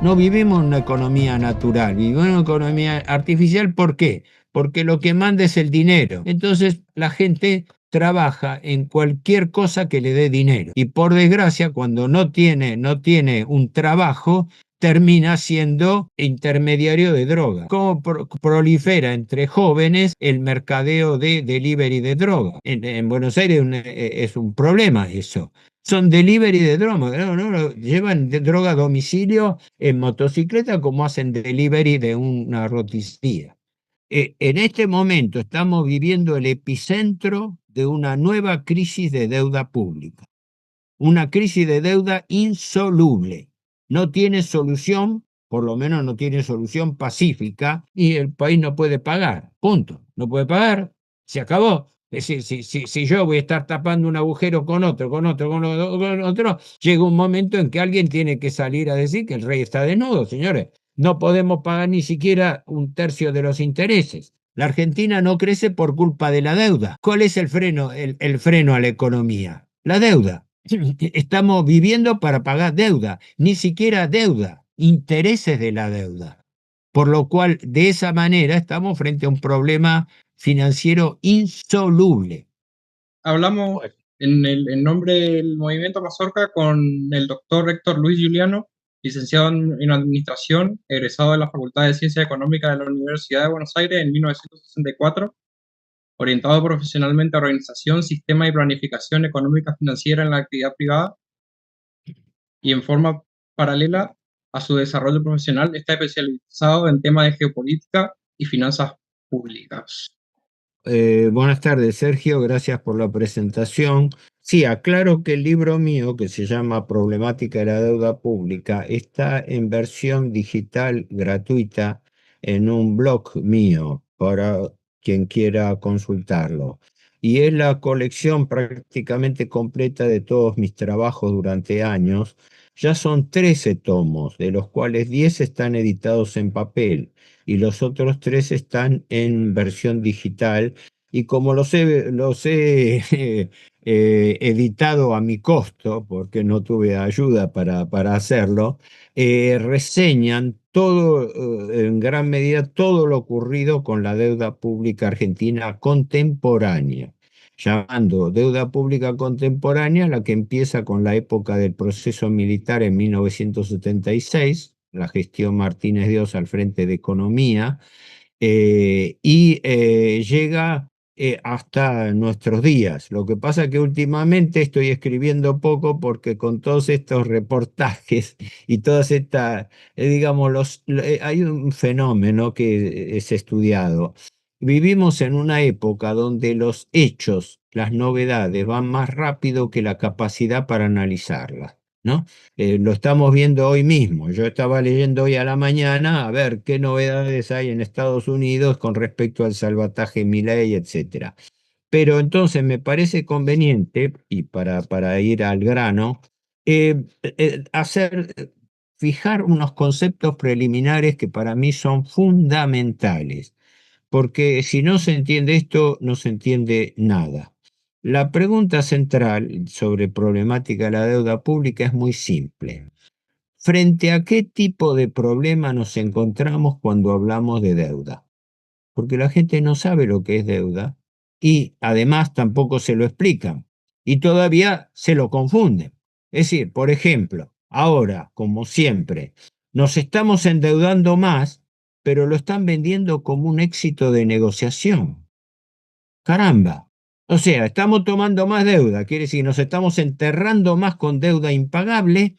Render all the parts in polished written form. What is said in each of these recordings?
No vivimos en una economía natural, vivimos en una economía artificial. ¿Por qué? Porque lo que manda es el dinero. Entonces la gente trabaja en cualquier cosa que le dé dinero. Y por desgracia, cuando no tiene un trabajo, termina siendo intermediario de droga. ¿Cómo prolifera entre jóvenes el mercadeo de delivery de droga? En Buenos Aires es un problema eso. Son delivery de droga, no, llevan droga a domicilio en motocicleta como hacen delivery de una roticería. En este momento estamos viviendo el epicentro de una nueva crisis de deuda pública, una crisis de deuda insoluble. No tiene solución, por lo menos no tiene solución pacífica, y el país no puede pagar. Punto. No puede pagar, se acabó. Es decir, si yo voy a estar tapando un agujero con otro, con otro, llega un momento en que alguien tiene que salir a decir que el rey está desnudo, señores. No podemos pagar ni siquiera un tercio de los intereses. La Argentina no crece por culpa de la deuda. ¿Cuál es el freno, el freno a la economía? La deuda. Estamos viviendo para pagar deuda, ni siquiera deuda, intereses de la deuda. Por lo cual, de esa manera, estamos frente a un problema financiero insoluble. Hablamos Bueno, en nombre del Movimiento Mazorca con el doctor Héctor Luis Juliano, licenciado en Administración, egresado de la Facultad de Ciencias Económicas de la Universidad de Buenos Aires en 1964, orientado profesionalmente a organización, sistema y planificación económica financiera en la actividad privada y en forma paralela a su desarrollo profesional está especializado en temas de geopolítica y finanzas públicas. buenas tardes, Sergio, gracias por la presentación. Sí, aclaro que el libro mío, que se llama Problemática de la Deuda Pública, está en versión digital gratuita en un blog mío para quien quiera consultarlo. Y es la colección prácticamente completa de todos mis trabajos durante años. Ya son 13 tomos, de los cuales 10 están editados en papel y los otros 3 están en versión digital, y como los he editado a mi costo, porque no tuve ayuda para hacerlo, reseñan todo, en gran medida, todo lo ocurrido con la deuda pública argentina contemporánea, llamando deuda pública contemporánea la que empieza con la época del proceso militar en 1976, la gestión Martínez de Oz al frente de Economía, y llega hasta nuestros días. Lo que pasa que últimamente estoy escribiendo poco porque con todos estos reportajes y todas estas, digamos, hay un fenómeno que es estudiado. Vivimos en una época donde los hechos, las novedades van más rápido que la capacidad para analizarlas, ¿no? Lo estamos viendo hoy mismo. Yo estaba leyendo hoy a la mañana a ver qué novedades hay en Estados Unidos con respecto al salvataje Milei, etcétera. Pero entonces me parece conveniente, y para ir al grano, fijar unos conceptos preliminares que para mí son fundamentales, porque si no se entiende esto, no se entiende nada. La pregunta central sobre problemática de la deuda pública es muy simple. ¿Frente a qué tipo de problema nos encontramos cuando hablamos de deuda? Porque la gente no sabe lo que es deuda y además tampoco se lo explican y todavía se lo confunden. Es decir, por ejemplo, ahora, como siempre, nos estamos endeudando más, pero lo están vendiendo como un éxito de negociación. Caramba. O sea, estamos tomando más deuda, quiere decir, nos estamos enterrando más con deuda impagable,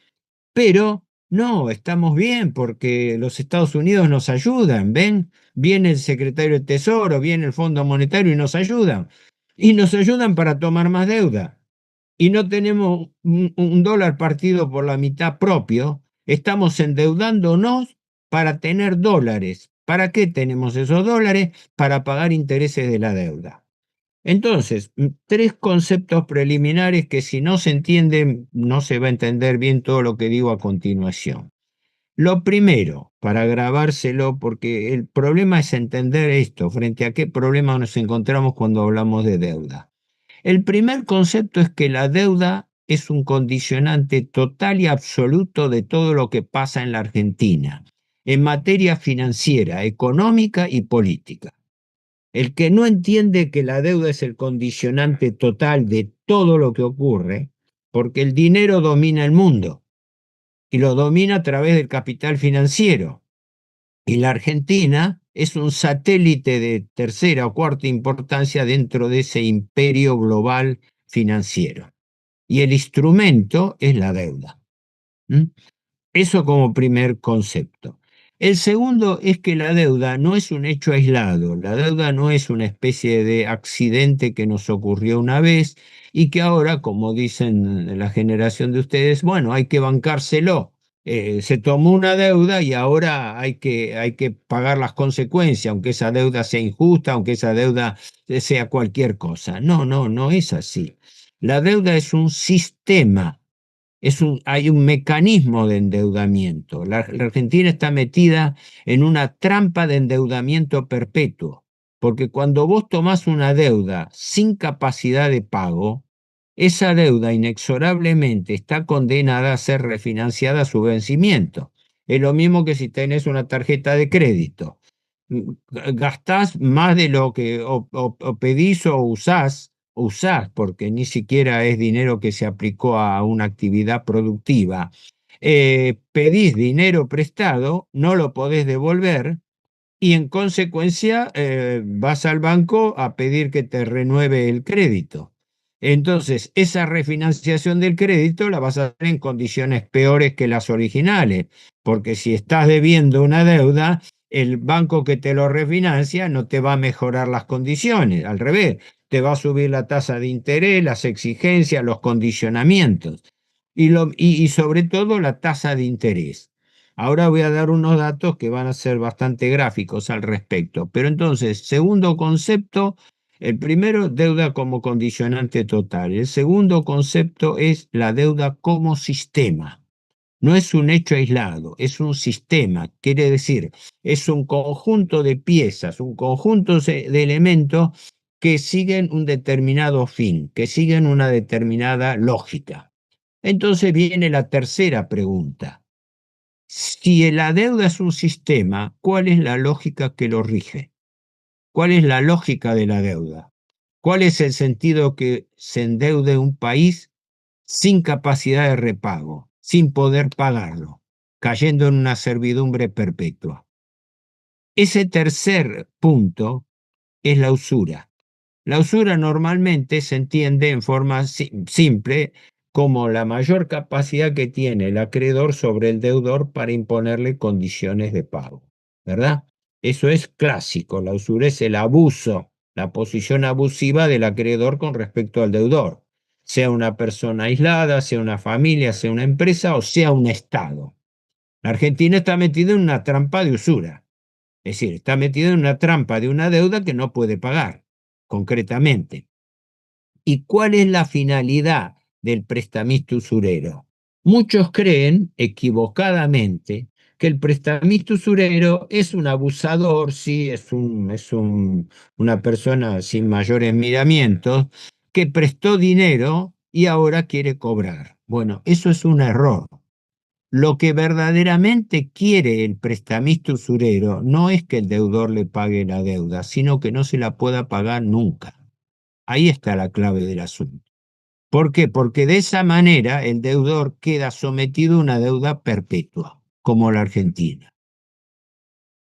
pero no, estamos bien porque los Estados Unidos nos ayudan, ¿ven? Viene el secretario de Tesoro, viene el Fondo Monetario y nos ayudan. Y nos ayudan para tomar más deuda. Y no tenemos un dólar partido por la mitad propio, estamos endeudándonos para tener dólares. ¿Para qué tenemos esos dólares? Para pagar intereses de la deuda. Entonces, tres conceptos preliminares que si no se entienden, no se va a entender bien todo lo que digo a continuación. Lo primero, para grabárselo, porque el problema es entender esto, frente a qué problema nos encontramos cuando hablamos de deuda. El primer concepto es que la deuda es un condicionante total y absoluto de todo lo que pasa en la Argentina, en materia financiera, económica y política. El que no entiende que la deuda es el condicionante total de todo lo que ocurre, porque el dinero domina el mundo y lo domina a través del capital financiero. Y la Argentina es un satélite de tercera o cuarta importancia dentro de ese imperio global financiero. Y el instrumento es la deuda. ¿Mm? Eso como primer concepto. El segundo es que la deuda no es un hecho aislado, la deuda no es una especie de accidente que nos ocurrió una vez y que ahora, como dicen la generación de ustedes, bueno, hay que bancárselo. Se tomó una deuda y ahora hay que pagar las consecuencias, aunque esa deuda sea injusta, aunque esa deuda sea cualquier cosa. No, no, no es así. La deuda es un sistema. Hay un mecanismo de endeudamiento. La Argentina está metida en una trampa de endeudamiento perpetuo, porque cuando vos tomás una deuda sin capacidad de pago, esa deuda inexorablemente está condenada a ser refinanciada a su vencimiento. Es lo mismo que si tenés una tarjeta de crédito. Gastás más de lo que o pedís o usás, porque ni siquiera es dinero que se aplicó a una actividad productiva. Pedís dinero prestado, no lo podés devolver y en consecuencia vas al banco a pedir que te renueve el crédito. Entonces, esa refinanciación del crédito la vas a hacer en condiciones peores que las originales, porque si estás debiendo una deuda, el banco que te lo refinancia no te va a mejorar las condiciones, al revés, te va a subir la tasa de interés, las exigencias, los condicionamientos y sobre todo la tasa de interés. Ahora voy a dar unos datos que van a ser bastante gráficos al respecto. Pero entonces, segundo concepto, el primero, deuda como condicionante total. El segundo concepto es la deuda como sistema. No es un hecho aislado, es un sistema. Quiere decir, es un conjunto de piezas, un conjunto de elementos que siguen un determinado fin, que siguen una determinada lógica. Entonces viene la tercera pregunta. Si la deuda es un sistema, ¿cuál es la lógica que lo rige? ¿Cuál es la lógica de la deuda? ¿Cuál es el sentido que se endeude un país sin capacidad de repago, sin poder pagarlo, cayendo en una servidumbre perpetua? Ese tercer punto es la usura. La usura normalmente se entiende en forma simple como la mayor capacidad que tiene el acreedor sobre el deudor para imponerle condiciones de pago, ¿verdad? Eso es clásico, la usura es el abuso, la posición abusiva del acreedor con respecto al deudor, sea una persona aislada, sea una familia, sea una empresa o sea un Estado. La Argentina está metida en una trampa de usura. Es decir, está metido en una trampa de una deuda que no puede pagar, concretamente. ¿Y cuál es la finalidad del prestamista usurero? Muchos creen, equivocadamente, que el prestamista usurero es un abusador, sí, una persona sin mayores miramientos, que prestó dinero y ahora quiere cobrar. Bueno, eso es un error. Lo que verdaderamente quiere el prestamista usurero no es que el deudor le pague la deuda, sino que no se la pueda pagar nunca. Ahí está la clave del asunto. ¿Por qué? Porque de esa manera el deudor queda sometido a una deuda perpetua, como la Argentina.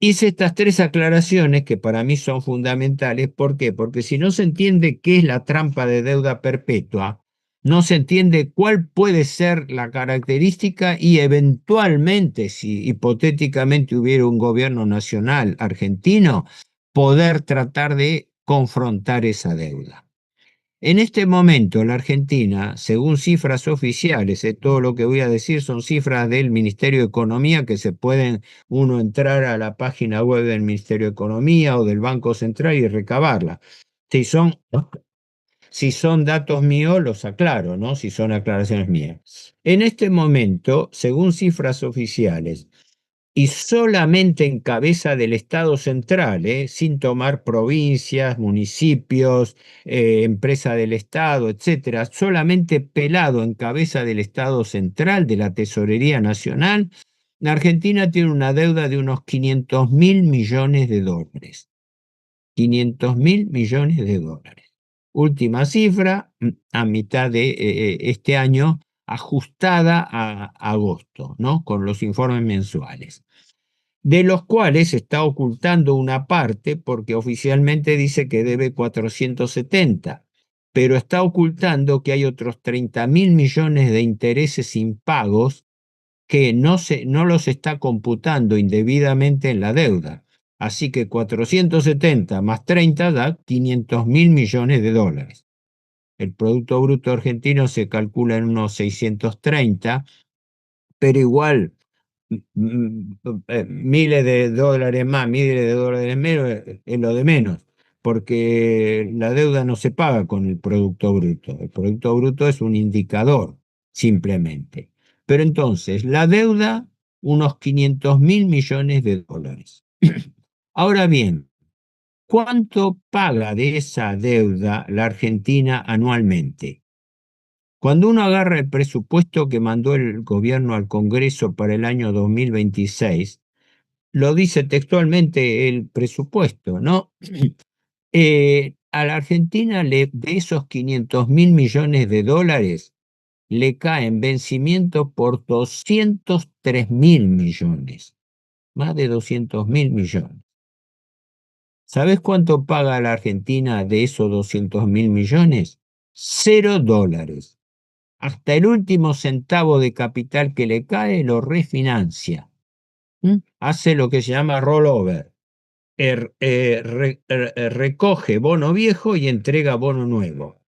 Hice estas tres aclaraciones que para mí son fundamentales. ¿Por qué? Porque si no se entiende qué es la trampa de deuda perpetua, no se entiende cuál puede ser la característica y eventualmente, si hipotéticamente hubiera un gobierno nacional argentino, poder tratar de confrontar esa deuda. En este momento, la Argentina, según cifras oficiales, todo lo que voy a decir son cifras del Ministerio de Economía que se pueden uno entrar a la página web del Ministerio de Economía o del Banco Central y recabarlas. Si son datos míos, los aclaro, ¿no? Si son aclaraciones mías. En este momento, según cifras oficiales, y solamente en cabeza del Estado central, sin tomar provincias, municipios, empresa del Estado, etcétera, solamente pelado en cabeza del Estado central, de la Tesorería Nacional, la Argentina tiene una deuda de unos 500.000 millones de dólares. 500.000 millones de dólares. Última cifra, a mitad de este año, ajustada a agosto, ¿no? Con los informes mensuales, de los cuales está ocultando una parte porque oficialmente dice que debe 470, pero está ocultando que hay otros 30.000 millones de intereses impagos que no los está computando indebidamente en la deuda. Así que 470 más 30 da 500.000 millones de dólares. El Producto Bruto Argentino se calcula en unos 630, pero igual miles de dólares más, miles de dólares menos, es lo de menos, porque la deuda no se paga con el Producto Bruto. El Producto Bruto es un indicador, simplemente. Pero entonces, la deuda, unos 500.000 millones de dólares. Ahora bien, ¿cuánto paga de esa deuda la Argentina anualmente? Cuando uno agarra el presupuesto que mandó el gobierno al Congreso para el año 2026, lo dice textualmente el presupuesto, ¿no? A la Argentina de esos 500.000 millones de dólares le caen vencimientos por 203.000 millones, más de 200.000 millones. ¿Sabes cuánto paga la Argentina de esos 200.000 millones? $0. Hasta el último centavo de capital que le cae lo refinancia. Hace lo que se llama rollover. Recoge bono viejo y entrega bono nuevo.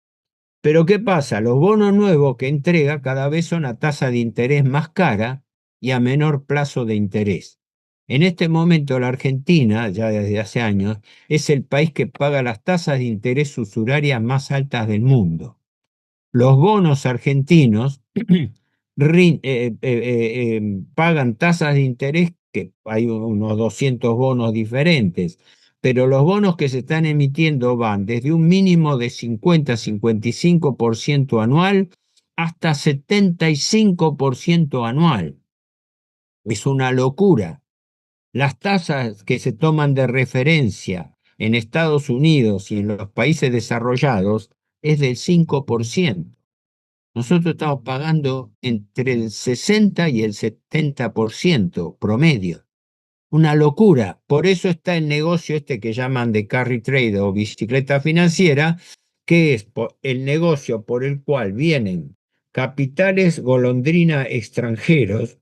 Pero ¿qué pasa? Los bonos nuevos que entrega cada vez son a tasa de interés más cara y a menor plazo de interés. En este momento la Argentina, ya desde hace años, es el país que paga las tasas de interés usurarias más altas del mundo. Los bonos argentinos pagan tasas de interés, que hay unos 200 bonos diferentes, pero los bonos que se están emitiendo van desde un mínimo de 50-55% anual hasta 75% anual. Es una locura. Las tasas que se toman de referencia en Estados Unidos y en los países desarrollados es del 5%. Nosotros estamos pagando entre el 60 y el 70% promedio. Una locura. Por eso está el negocio este que llaman de carry trade o bicicleta financiera, que es el negocio por el cual vienen capitales golondrina extranjeros,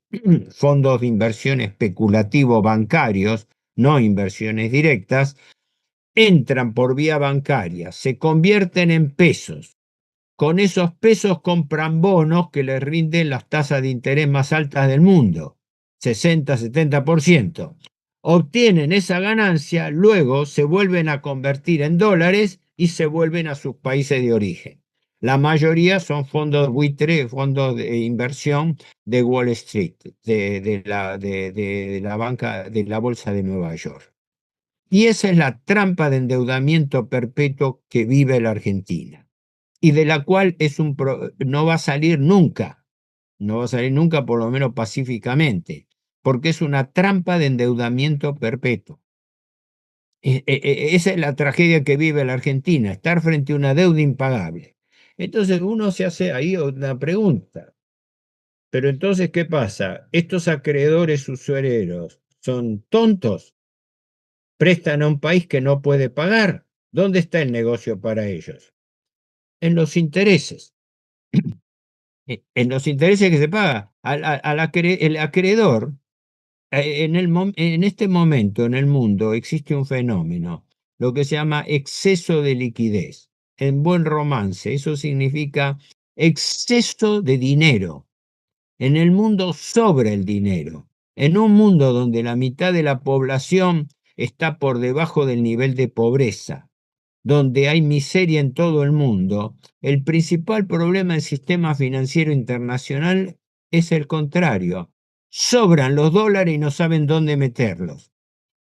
fondos de inversión especulativo bancarios, no inversiones directas, entran por vía bancaria, se convierten en pesos. Con esos pesos compran bonos que les rinden las tasas de interés más altas del mundo, 60-70%. Obtienen esa ganancia, luego se vuelven a convertir en dólares y se vuelven a sus países de origen. La mayoría son fondos buitre, fondos de inversión de Wall Street, de la banca, de la bolsa de Nueva York. Y esa es la trampa de endeudamiento perpetuo que vive la Argentina y de la cual no va a salir nunca, no va a salir nunca, por lo menos pacíficamente, porque es una trampa de endeudamiento perpetuo. Esa es la tragedia que vive la Argentina, estar frente a una deuda impagable. Entonces uno se hace ahí una pregunta, pero entonces, ¿qué pasa? ¿Estos acreedores usureros son tontos? ¿Prestan a un país que no puede pagar? ¿Dónde está el negocio para ellos? En los intereses. En los intereses que se paga el acreedor, en este momento en el mundo existe un fenómeno, lo que se llama exceso de liquidez. En buen romance, eso significa exceso de dinero. En el mundo sobra el dinero. En un mundo donde la mitad de la población está por debajo del nivel de pobreza, donde hay miseria en todo el mundo, el principal problema del sistema financiero internacional es el contrario. sobran los dólares y no saben dónde meterlos.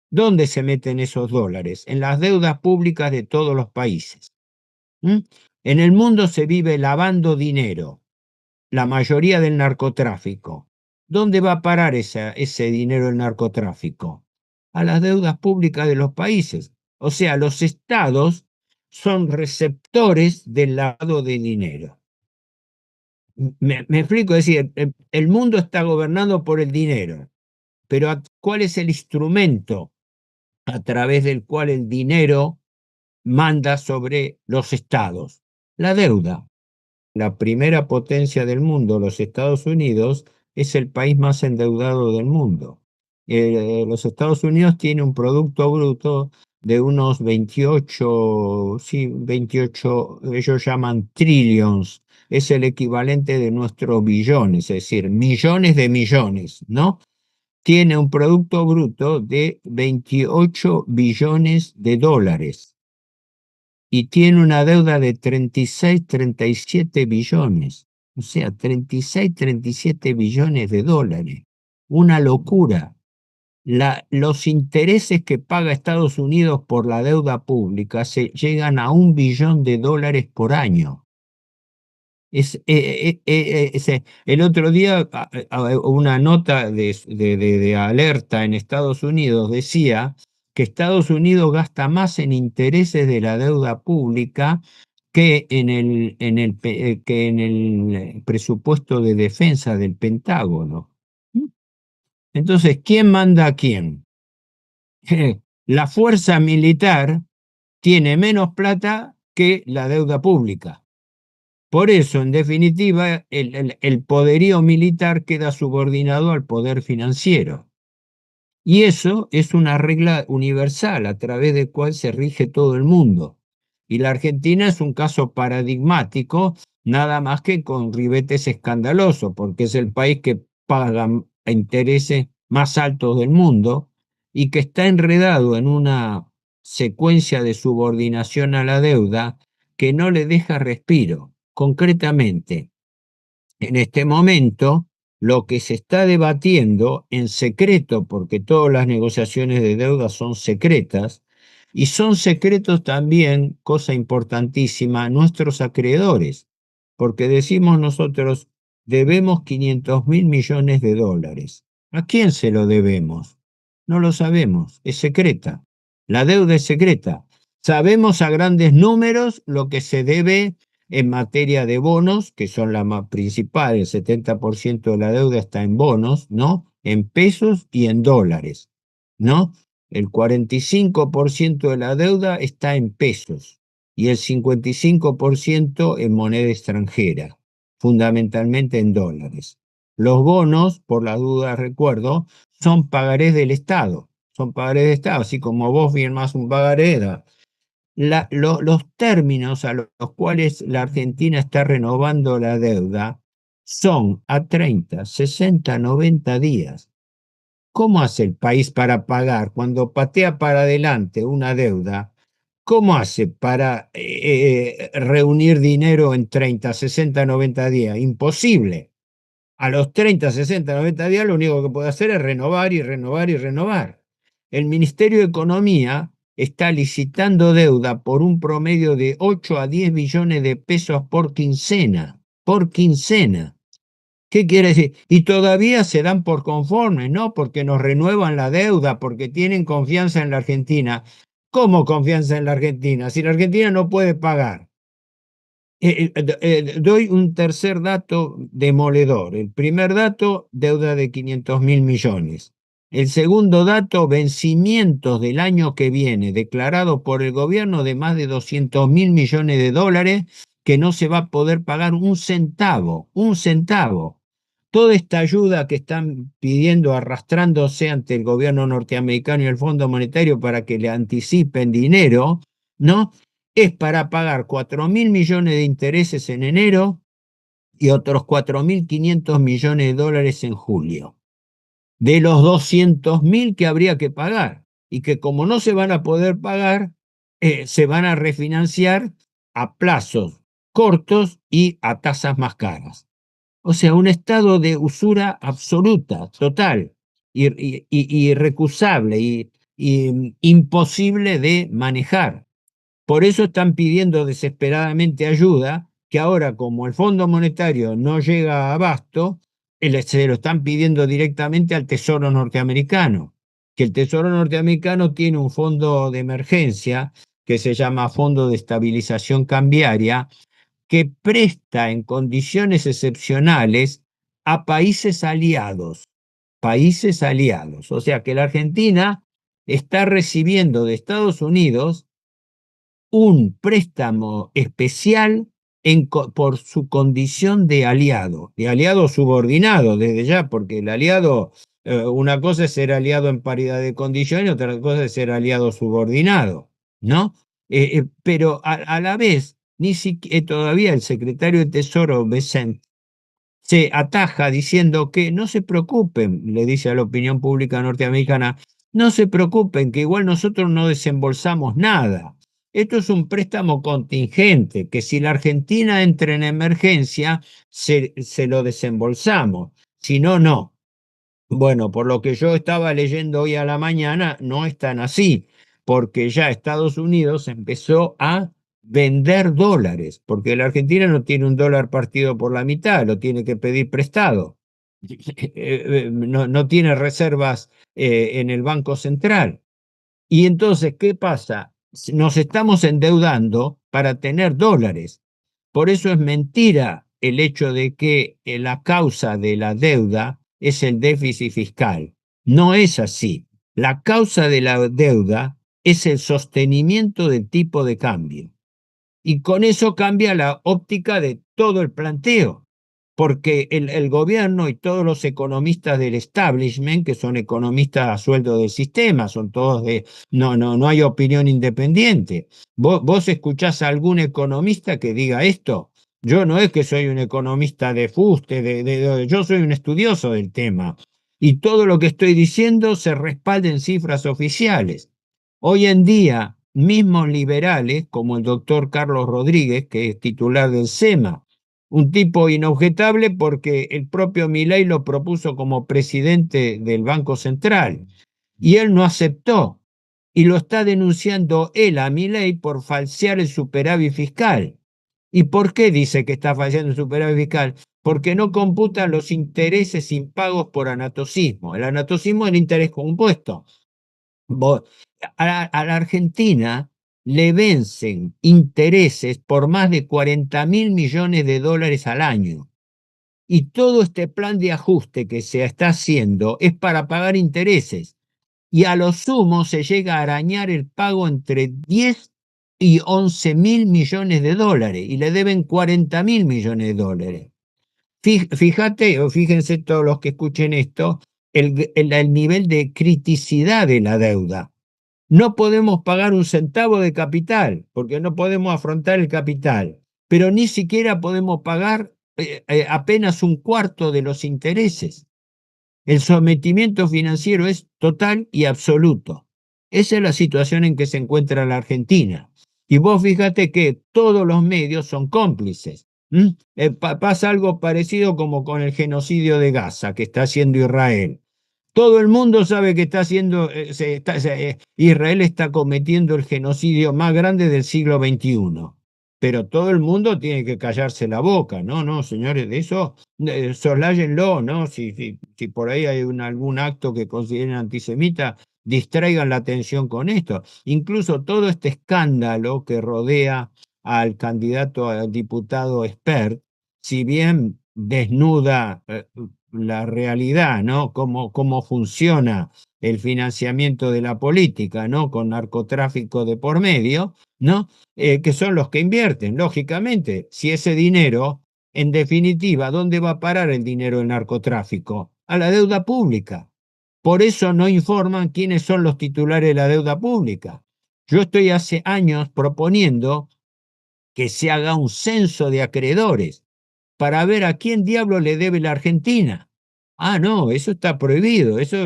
¿Dónde se meten esos dólares? En las deudas públicas de todos los países. ¿Mm? En el mundo se vive lavando dinero, la mayoría del narcotráfico. ¿Dónde va a parar ese dinero del narcotráfico? A las deudas públicas de los países. O sea, los estados son receptores del lavado de dinero. Me explico, es decir, el mundo está gobernado por el dinero, pero ¿cuál es el instrumento a través del cual el dinero manda sobre los estados? La deuda. La primera potencia del mundo, los Estados Unidos, es el país más endeudado del mundo. Los Estados Unidos tiene un producto bruto de unos 28, sí, 28, ellos llaman trillions, es el equivalente de nuestros billones, es decir, millones de millones, ¿no? Tiene un producto bruto de 28 billones de dólares y tiene una deuda de 36, 37 billones. O sea, 36, 37 billones de dólares. Una locura. Los intereses que paga Estados Unidos por la deuda pública se llegan a $1 billón por año. El otro día una nota de alerta en Estados Unidos decía que Estados Unidos gasta más en intereses de la deuda pública que que en el presupuesto de defensa del Pentágono. Entonces, ¿quién manda a quién? La fuerza militar tiene menos plata que la deuda pública. Por eso, en definitiva, el poderío militar queda subordinado al poder financiero. Y eso es una regla universal a través de cual se rige todo el mundo. Y la Argentina es un caso paradigmático, nada más que con ribetes escandalosos, porque es el país que paga intereses más altos del mundo y que está enredado en una secuencia de subordinación a la deuda que no le deja respiro. Concretamente, en este momento, lo que se está debatiendo en secreto, porque todas las negociaciones de deuda son secretas, y son secretos también, cosa importantísima, nuestros acreedores, porque decimos nosotros, debemos 500.000 millones de dólares. ¿A quién se lo debemos? No lo sabemos, es secreta. La deuda es secreta. Sabemos a grandes números lo que se debe en materia de bonos, que son la más principal, el 70% de la deuda está en bonos, ¿no? En pesos y en dólares, ¿no? El 45% de la deuda está en pesos y el 55% en moneda extranjera, fundamentalmente en dólares. Los bonos, por la duda recuerdo, son pagarés del Estado, son pagarés del Estado, así como vos firmás un pagaré, los términos a los cuales la Argentina está renovando la deuda son a 30, 60, 90 días. ¿Cómo hace el país para pagar cuando patea para adelante una deuda? ¿Cómo hace para reunir dinero en 30, 60, 90 días? Imposible. A los 30, 60, 90 días lo único que puede hacer es renovar y renovar y renovar. El Ministerio de Economía está licitando deuda por un promedio de 8 a 10 billones de pesos por quincena. Por quincena. ¿Qué quiere decir? Y todavía se dan por conformes, ¿no? Porque nos renuevan la deuda, porque tienen confianza en la Argentina. ¿Cómo confianza en la Argentina? Si la Argentina no puede pagar. Doy un tercer dato demoledor. El primer dato, deuda de 500.000 millones. El segundo dato, vencimientos del año que viene, declarado por el gobierno de más de 200.000 millones de dólares, que no se va a poder pagar un centavo, un centavo. Toda esta ayuda que están pidiendo, arrastrándose ante el gobierno norteamericano y el Fondo Monetario para que le anticipen dinero, ¿no? Es para pagar 4.000 millones de intereses en enero y otros 4.500 millones de dólares en julio, de los 200.000 que habría que pagar, y que como no se van a poder pagar, se van a refinanciar a plazos cortos y a tasas más caras. O sea, un estado de usura absoluta, total, irrecusable y imposible de manejar. Por eso están pidiendo desesperadamente ayuda, que ahora como el Fondo Monetario no llega a abasto, se lo están pidiendo directamente al Tesoro norteamericano, que el Tesoro norteamericano tiene un fondo de emergencia que se llama Fondo de Estabilización Cambiaria, que presta en condiciones excepcionales a países aliados. O sea que la Argentina está recibiendo de Estados Unidos un préstamo especial por su condición de aliado subordinado desde ya, porque el aliado, una cosa es ser aliado en paridad de condiciones, otra cosa es ser aliado subordinado, ¿no? Pero a la vez, ni siquiera todavía el secretario de Tesoro, Bessent, se ataja diciendo que no se preocupen, le dice a la opinión pública norteamericana, no se preocupen, que igual nosotros no desembolsamos nada. Esto es un préstamo contingente, que si la Argentina entra en emergencia, se lo desembolsamos, si no, no. Bueno, por lo que yo estaba leyendo hoy a la mañana, no es tan así, porque ya Estados Unidos empezó a vender dólares, porque la Argentina no tiene un dólar partido por la mitad, lo tiene que pedir prestado. No tiene reservas en el Banco Central. Y entonces, ¿qué pasa? Nos estamos endeudando para tener dólares. Por eso es mentira el hecho de que la causa de la deuda es el déficit fiscal. No es así. La causa de la deuda es el sostenimiento del tipo de cambio. Y con eso cambia la óptica de todo el planteo, porque el gobierno y todos los economistas del establishment, que son economistas a sueldo del sistema, son todos de, no hay opinión independiente. ¿Vos escuchás a algún economista que diga esto? Yo no es que soy un economista de fuste, yo soy un estudioso del tema. Y todo lo que estoy diciendo se respalda en cifras oficiales. Hoy en día, mismos liberales, como el doctor Carlos Rodríguez, que es titular del SEMA, un tipo inobjetable porque el propio Milei lo propuso como presidente del Banco Central y él no aceptó y lo está denunciando él a Milei por falsear el superávit fiscal. ¿Y por qué dice que está fallando el superávit fiscal? Porque no computan los intereses impagos por anatocismo. El anatocismo es el interés compuesto. A la Argentina le vencen intereses por más de 40.000 millones de dólares al año. Y todo este plan de ajuste que se está haciendo es para pagar intereses. Y a lo sumo se llega a arañar el pago entre 10 y 11.000 millones de dólares. Y le deben 40.000 millones de dólares. Fíjate, o fíjense todos los que escuchen esto, el nivel de criticidad de la deuda. No podemos pagar un centavo de capital, porque no podemos afrontar el capital, pero ni siquiera podemos pagar apenas un cuarto de los intereses. El sometimiento financiero es total y absoluto. Esa es la situación en que se encuentra la Argentina. Y vos fíjate que todos los medios son cómplices. Pasa algo parecido como con el genocidio de Gaza que está haciendo Israel. Todo el mundo sabe que está haciendo, Israel está cometiendo el genocidio más grande del siglo XXI. Pero todo el mundo tiene que callarse la boca. No, no, señores, de eso sosláyenlo, ¿no? Si por ahí hay algún acto que consideren antisemita, distraigan la atención con esto. Incluso todo este escándalo que rodea al candidato a diputado Espert, si bien desnuda la realidad, ¿no? Cómo funciona el financiamiento de la política, ¿no? Con narcotráfico de por medio, ¿no? Que son los que invierten, lógicamente. Si ese dinero, en definitiva, ¿dónde va a parar el dinero del narcotráfico? A la deuda pública. Por eso no informan quiénes son los titulares de la deuda pública. Yo estoy hace años proponiendo que se haga un censo de acreedores para ver a quién diablo le debe la Argentina. Ah, no, eso está prohibido, eso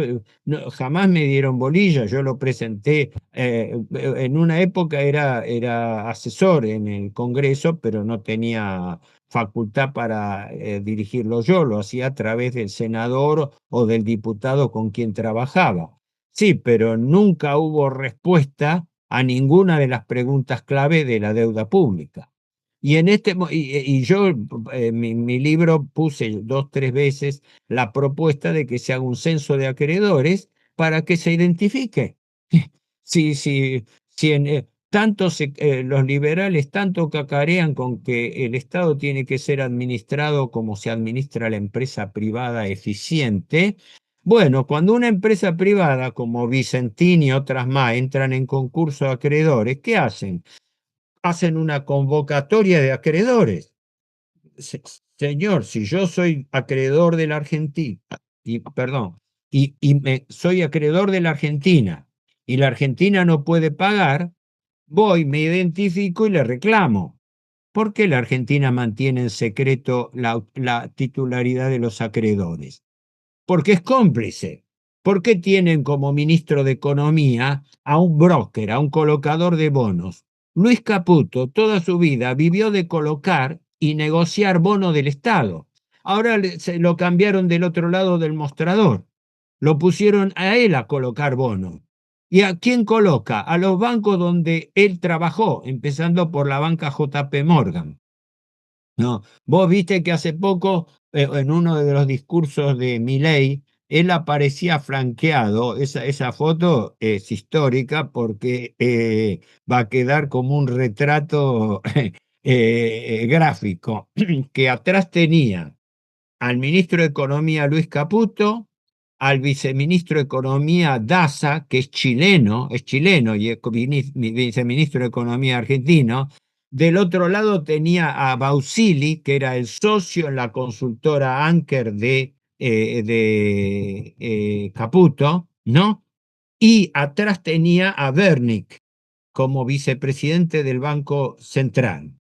jamás me dieron bolilla, yo lo presenté, en una época era asesor en el Congreso, pero no tenía facultad para dirigirlo yo, lo hacía a través del senador o del diputado con quien trabajaba. Sí, pero nunca hubo respuesta a ninguna de las preguntas clave de la deuda pública. Y yo en mi libro puse dos, tres veces la propuesta de que se haga un censo de acreedores para que se identifique. Si los liberales tanto cacarean con que el Estado tiene que ser administrado como se administra la empresa privada eficiente, bueno, cuando una empresa privada como Vicentín y otras más entran en concurso de acreedores, ¿qué hacen? Hacen una convocatoria de acreedores. Señor, si yo soy acreedor de la Argentina, perdón, soy acreedor de la Argentina y la Argentina no puede pagar, voy, me identifico y le reclamo. ¿Por qué la Argentina mantiene en secreto la titularidad de los acreedores? Porque es cómplice. ¿Por qué tienen como ministro de Economía a un broker, a un colocador de bonos? Luis Caputo toda su vida vivió de colocar y negociar bonos del Estado. Ahora se lo cambiaron del otro lado del mostrador. Lo pusieron a él a colocar bonos. ¿Y a quién coloca? A los bancos donde él trabajó, empezando por la banca JP Morgan. No, vos viste que hace poco, en uno de los discursos de Milei, él aparecía flanqueado. Esa foto es histórica porque va a quedar como un retrato gráfico, que atrás tenía al ministro de Economía Luis Caputo, al viceministro de Economía Daza, que es chileno y es viceministro de Economía argentino. Del otro lado tenía a Bausili, que era el socio en la consultora Anker de Caputo, ¿no? Y atrás tenía a Bernick como vicepresidente del Banco Central.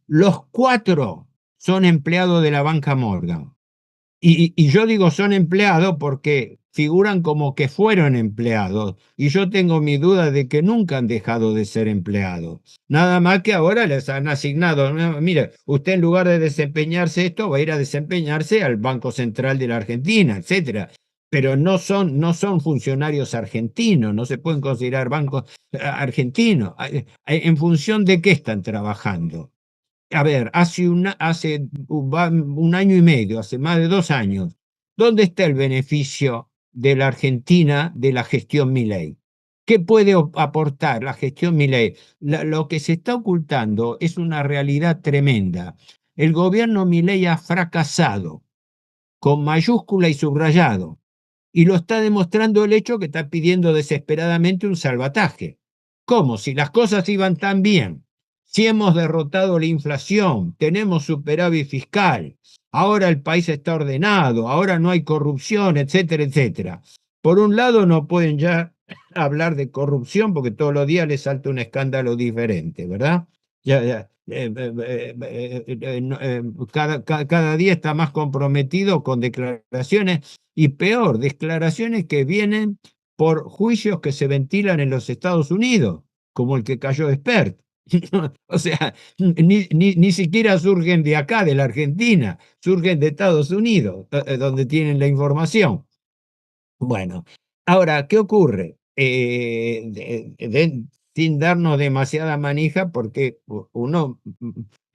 Los cuatro son empleados de la banca Morgan. Y yo digo son empleados porque figuran como que fueron empleados. Y yo tengo mi duda de que nunca han dejado de ser empleados. Nada más que ahora les han asignado. "No, mire, usted en lugar de desempeñarse esto, va a ir a desempeñarse al Banco Central de la Argentina, etcétera". Pero no son funcionarios argentinos, no se pueden considerar bancos argentinos. ¿En función de qué están trabajando? A ver, hace un año y medio, hace más de 2 años, ¿dónde está el beneficio de la Argentina de la gestión Milei? ¿Qué puede aportar la gestión Milei? Lo que se está ocultando es una realidad tremenda. El gobierno Milei ha fracasado, con mayúscula y subrayado, y lo está demostrando el hecho que está pidiendo desesperadamente un salvataje. ¿Cómo? Si las cosas iban tan bien, si hemos derrotado la inflación, tenemos superávit fiscal, ahora el país está ordenado, ahora no hay corrupción, etcétera, etcétera. Por un lado, no pueden ya hablar de corrupción porque todos los días les salta un escándalo diferente, ¿verdad? Ya, ya, cada día está más comprometido con declaraciones y peor, declaraciones que vienen por juicios que se ventilan en los Estados Unidos, como el que cayó de Spert. O sea, ni siquiera surgen de acá, de la Argentina, surgen de Estados Unidos, donde tienen la información. Bueno, ahora, ¿qué ocurre? Sin darnos demasiada manija, porque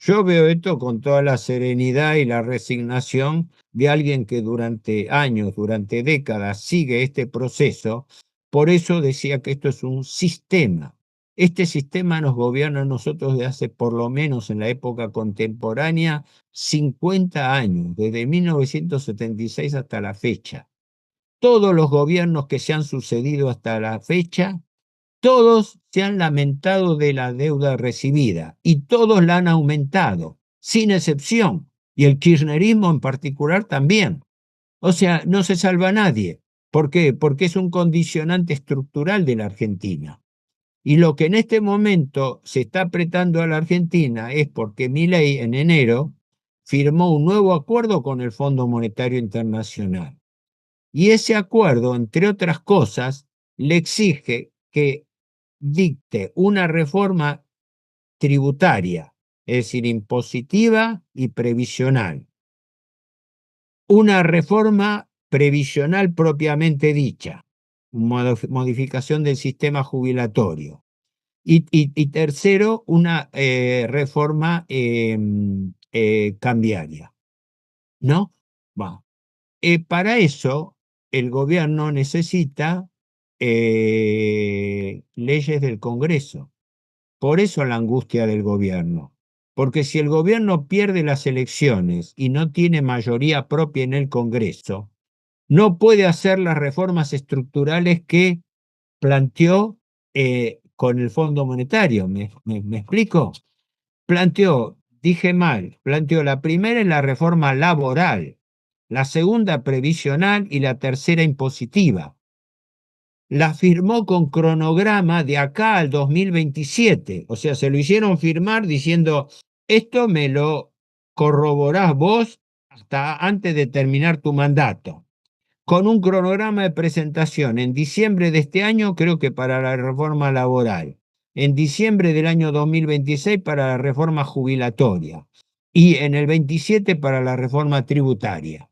yo veo esto con toda la serenidad y la resignación de alguien que durante años, durante décadas sigue este proceso. Por eso decía que esto es un sistema. Este sistema nos gobierna a nosotros de hace, por lo menos en la época contemporánea, 50 años, desde 1976 hasta la fecha. Todos los gobiernos que se han sucedido hasta la fecha, todos se han lamentado de la deuda recibida y todos la han aumentado, sin excepción, y el kirchnerismo en particular también. O sea, no se salva nadie. ¿Por qué? Porque es un condicionante estructural de la Argentina. Y lo que en este momento se está apretando a la Argentina es porque Milei en enero firmó un nuevo acuerdo con el Fondo Monetario Internacional. Y ese acuerdo, entre otras cosas, le exige que dicte una reforma tributaria, es decir, impositiva y previsional. Una reforma previsional propiamente dicha, modificación del sistema jubilatorio. Y tercero, una reforma cambiaria, ¿no? Va. Para eso, el gobierno necesita leyes del Congreso. Por eso la angustia del gobierno. Porque si el gobierno pierde las elecciones y no tiene mayoría propia en el Congreso, no puede hacer las reformas estructurales que planteó con el Fondo Monetario. ¿Me explico? Dije mal, planteó la primera en la reforma laboral, la segunda previsional y la tercera impositiva. La firmó con cronograma de acá al 2027, o sea, se lo hicieron firmar diciendo, esto me lo corroborás vos hasta antes de terminar tu mandato, con un cronograma de presentación en diciembre de este año, creo que para la reforma laboral, en diciembre del año 2026 para la reforma jubilatoria y en el 27 para la reforma tributaria.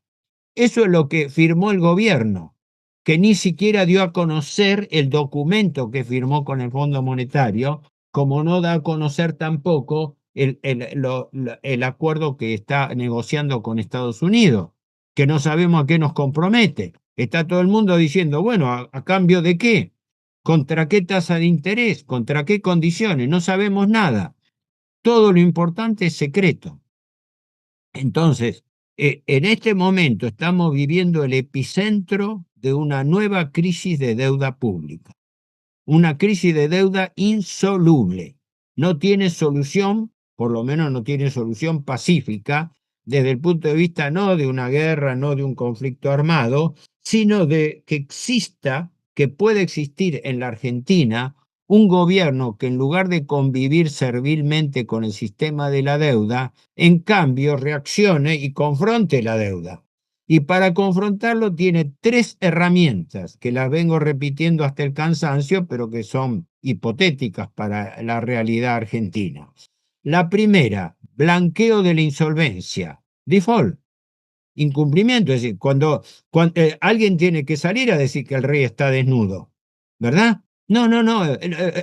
Eso es lo que firmó el gobierno, que ni siquiera dio a conocer el documento que firmó con el Fondo Monetario, como no da a conocer tampoco el acuerdo que está negociando con Estados Unidos, que no sabemos a qué nos compromete. Está todo el mundo diciendo, bueno, ¿a cambio de qué? ¿Contra qué tasa de interés? ¿Contra qué condiciones? No sabemos nada. Todo lo importante es secreto. Entonces, en este momento estamos viviendo el epicentro de una nueva crisis de deuda pública, una crisis de deuda insoluble. No tiene solución, por lo menos no tiene solución pacífica, desde el punto de vista no de una guerra, no de un conflicto armado, sino de que exista, que puede existir en la Argentina un gobierno que en lugar de convivir servilmente con el sistema de la deuda, en cambio reaccione y confronte la deuda. Y para confrontarlo tiene tres herramientas que las vengo repitiendo hasta el cansancio, pero que son hipotéticas para la realidad argentina. La primera, blanqueo de la insolvencia, default, incumplimiento, es decir, cuando alguien tiene que salir a decir que el rey está desnudo, ¿verdad? No, no, no,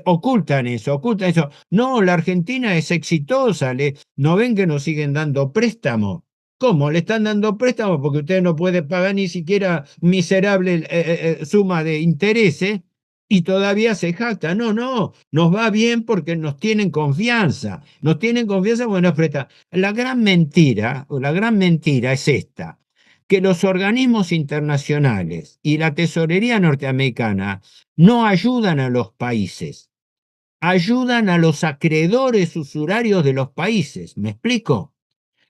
ocultan eso, ocultan eso. No, la Argentina es exitosa, ¿no ven que nos siguen dando préstamos? ¿Cómo? Le están dando préstamos porque usted no puede pagar ni siquiera miserable suma de intereses y todavía se jacta. No, no, nos va bien porque nos tienen confianza porque nos prestan. La gran mentira es esta, que los organismos internacionales y la tesorería norteamericana no ayudan a los países, ayudan a los acreedores usurarios de los países. ¿Me explico?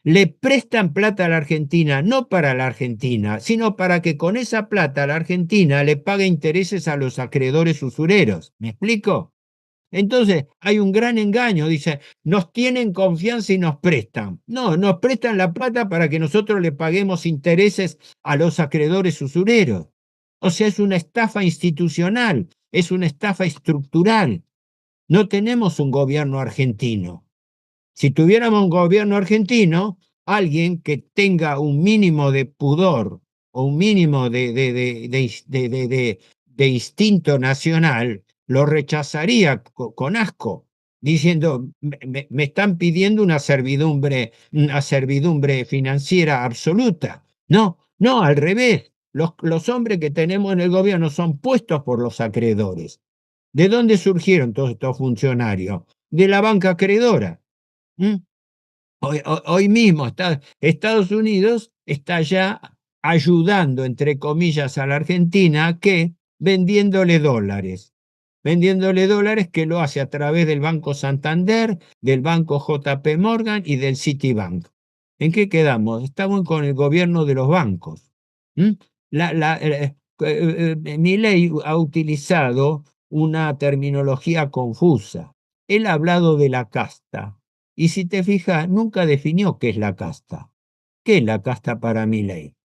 Le prestan plata a la Argentina, no para la Argentina, sino para que con esa plata la Argentina le pague intereses a los acreedores usureros. ¿Me explico? Entonces, hay un gran engaño, dice, nos tienen confianza y nos prestan. No, nos prestan la plata para que nosotros le paguemos intereses a los acreedores usureros. O sea, es una estafa institucional, es una estafa estructural. No tenemos un gobierno argentino. Si tuviéramos un gobierno argentino, alguien que tenga un mínimo de pudor o un mínimo de instinto nacional, lo rechazaría con asco, diciendo, me están pidiendo una servidumbre financiera absoluta. No, no, al revés. Los hombres que tenemos en el gobierno son puestos por los acreedores. ¿De dónde surgieron todos estos funcionarios? De la banca acreedora. ¿Mm? Hoy mismo Estados Unidos está ya ayudando, entre comillas, a la Argentina que vendiéndole dólares que lo hace a través del Banco Santander, del Banco JP Morgan y del Citibank. ¿En qué quedamos? Estamos con el gobierno de los bancos. ¿Mm? Milei ha utilizado una terminología confusa. Él ha hablado de la casta. Y si te fijas, nunca definió qué es la casta. ¿Qué es la casta para Milei?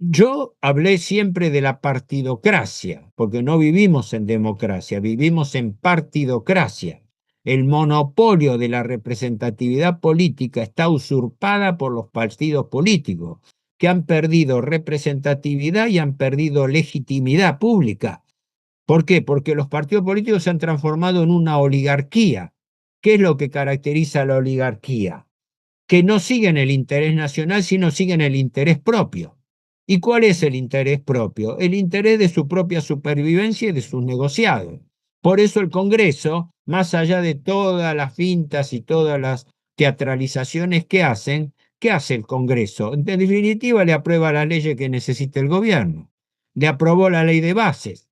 Yo hablé siempre de la partidocracia, porque no vivimos en democracia, vivimos en partidocracia. El monopolio de la representatividad política está usurpada por los partidos políticos, que han perdido representatividad y han perdido legitimidad pública. ¿Por qué? Porque los partidos políticos se han transformado en una oligarquía. ¿Qué es lo que caracteriza a la oligarquía? Que no siguen el interés nacional, sino siguen el interés propio. ¿Y cuál es el interés propio? El interés de su propia supervivencia y de sus negociados. Por eso el Congreso, más allá de todas las fintas y todas las teatralizaciones que hacen, ¿qué hace el Congreso? En definitiva, le aprueba las leyes que necesita el gobierno. Le aprobó la ley de bases.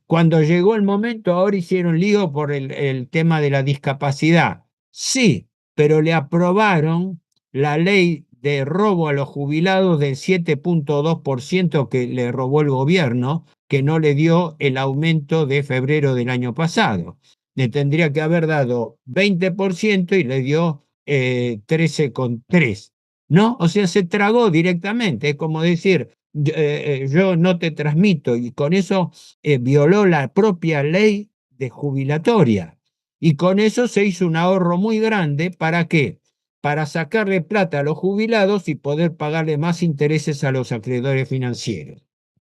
Cuando llegó el momento, ahora hicieron lío por el tema de la discapacidad. Sí, pero le aprobaron la ley de robo a los jubilados del 7,2% que le robó el gobierno, que no le dio el aumento de febrero del año pasado. Le tendría que haber dado 20% y le dio 13,3%. ¿No? O sea, se tragó directamente. Es como decir, yo no te transmito, y con eso violó la propia ley de jubilatoria. Y con eso se hizo un ahorro muy grande. ¿Para qué? Para sacarle plata a los jubilados y poder pagarle más intereses a los acreedores financieros.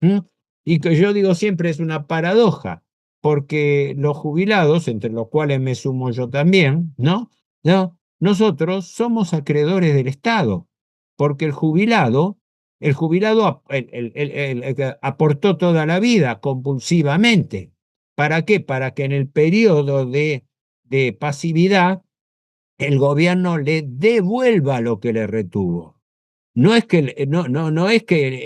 ¿Mm? Y que yo digo siempre es una paradoja, porque los jubilados, entre los cuales me sumo yo también, ¿no? ¿No? Nosotros somos acreedores del Estado, porque el jubilado que aportó toda la vida compulsivamente. ¿Para qué? Para que en el periodo de pasividad el gobierno le devuelva lo que le retuvo. No es que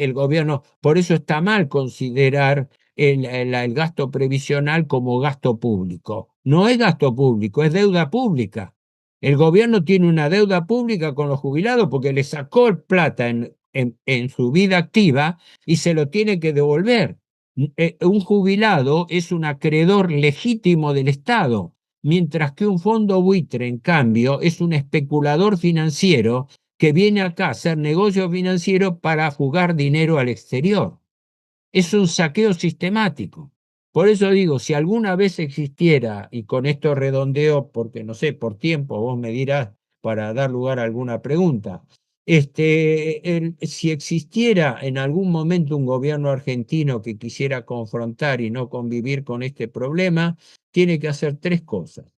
el gobierno, por eso está mal considerar el gasto previsional como gasto público. No es gasto público, es deuda pública. El gobierno tiene una deuda pública con los jubilados porque le sacó plata en su vida activa y se lo tiene que devolver. Un jubilado es un acreedor legítimo del Estado, mientras que un fondo buitre, en cambio, es un especulador financiero que viene acá a hacer negocio financiero para fugar dinero al exterior. Es un saqueo sistemático. Por eso digo, si alguna vez existiera, y con esto redondeo, porque no sé, por tiempo, vos me dirás para dar lugar a alguna pregunta, si existiera en algún momento un gobierno argentino que quisiera confrontar y no convivir con este problema, tiene que hacer tres cosas.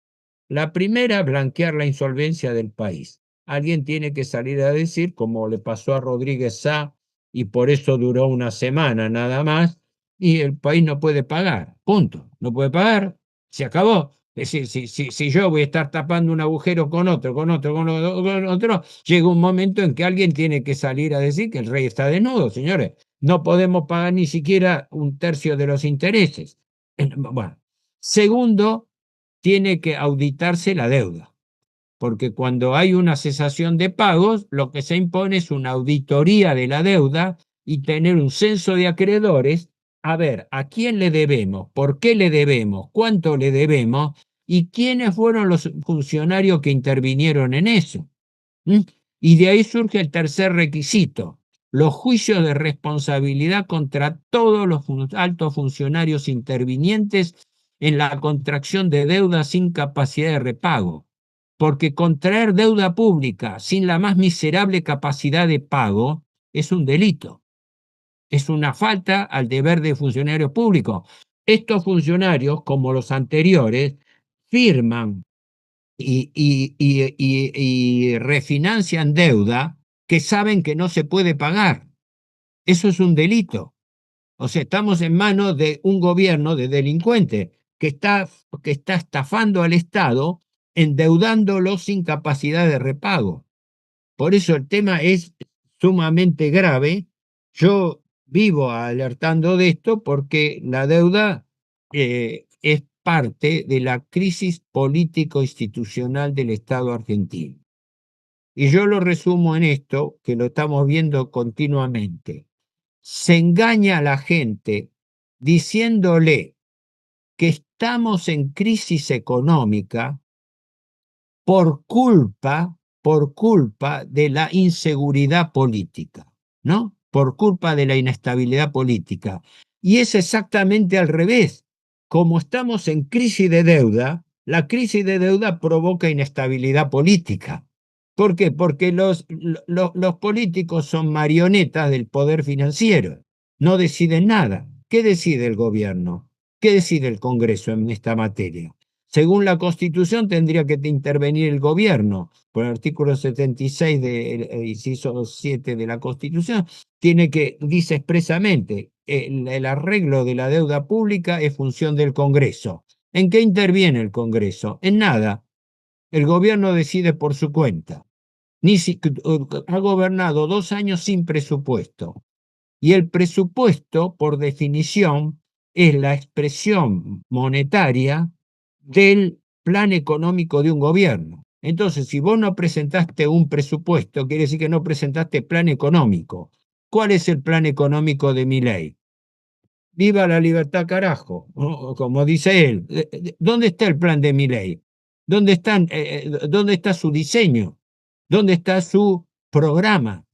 La primera, blanquear la insolvencia del país. Alguien tiene que salir a decir, como le pasó a Rodríguez Sá, y por eso duró una semana nada más, y el país no puede pagar, punto. No puede pagar, se acabó. Es decir, si yo voy a estar tapando un agujero con otro, con otro, llega un momento en que alguien tiene que salir a decir que el rey está desnudo, señores. No podemos pagar ni siquiera un tercio de los intereses. Bueno. Segundo, tiene que auditarse la deuda, porque cuando hay una cesación de pagos, lo que se impone es una auditoría de la deuda y tener un censo de acreedores, a ver a quién le debemos, por qué le debemos, cuánto le debemos y quiénes fueron los funcionarios que intervinieron en eso. ¿Mm? Y de ahí surge el tercer requisito, los juicios de responsabilidad contra todos los altos funcionarios intervinientes en la contracción de deuda sin capacidad de repago. Porque contraer deuda pública sin la más miserable capacidad de pago es un delito, es una falta al deber de funcionarios públicos. Estos funcionarios, como los anteriores, firman y refinancian deuda que saben que no se puede pagar. Eso es un delito. O sea, estamos en manos de un gobierno de delincuentes que está estafando al Estado, endeudándolo sin capacidad de repago. Por eso el tema es sumamente grave. Yo vivo alertando de esto porque la deuda es parte de la crisis político-institucional del Estado argentino. Y yo lo resumo en esto, que lo estamos viendo continuamente. Se engaña a la gente diciéndole que estamos en crisis económica por culpa de la inseguridad política, ¿no? por culpa de la inestabilidad política. Y es exactamente al revés. Como estamos en crisis de deuda, la crisis de deuda provoca inestabilidad política. ¿Por qué? Porque los políticos son marionetas del poder financiero, no deciden nada. ¿Qué decide el gobierno? ¿Qué decide el Congreso en esta materia? Según la Constitución tendría que intervenir el gobierno, por el artículo 76 del inciso 7 de la Constitución, dice expresamente, el arreglo de la deuda pública es función del Congreso. ¿En qué interviene el Congreso? En nada. El gobierno decide por su cuenta. Ha gobernado 2 años sin presupuesto. Y el presupuesto, por definición, es la expresión monetaria del plan económico de un gobierno. Entonces, si vos no presentaste un presupuesto, quiere decir que no presentaste plan económico. ¿Cuál es el plan económico de Milei? Viva la libertad, carajo, ¿no? Como dice él. ¿Dónde está el plan de Milei? ¿Dónde está su diseño? ¿Dónde está su programa?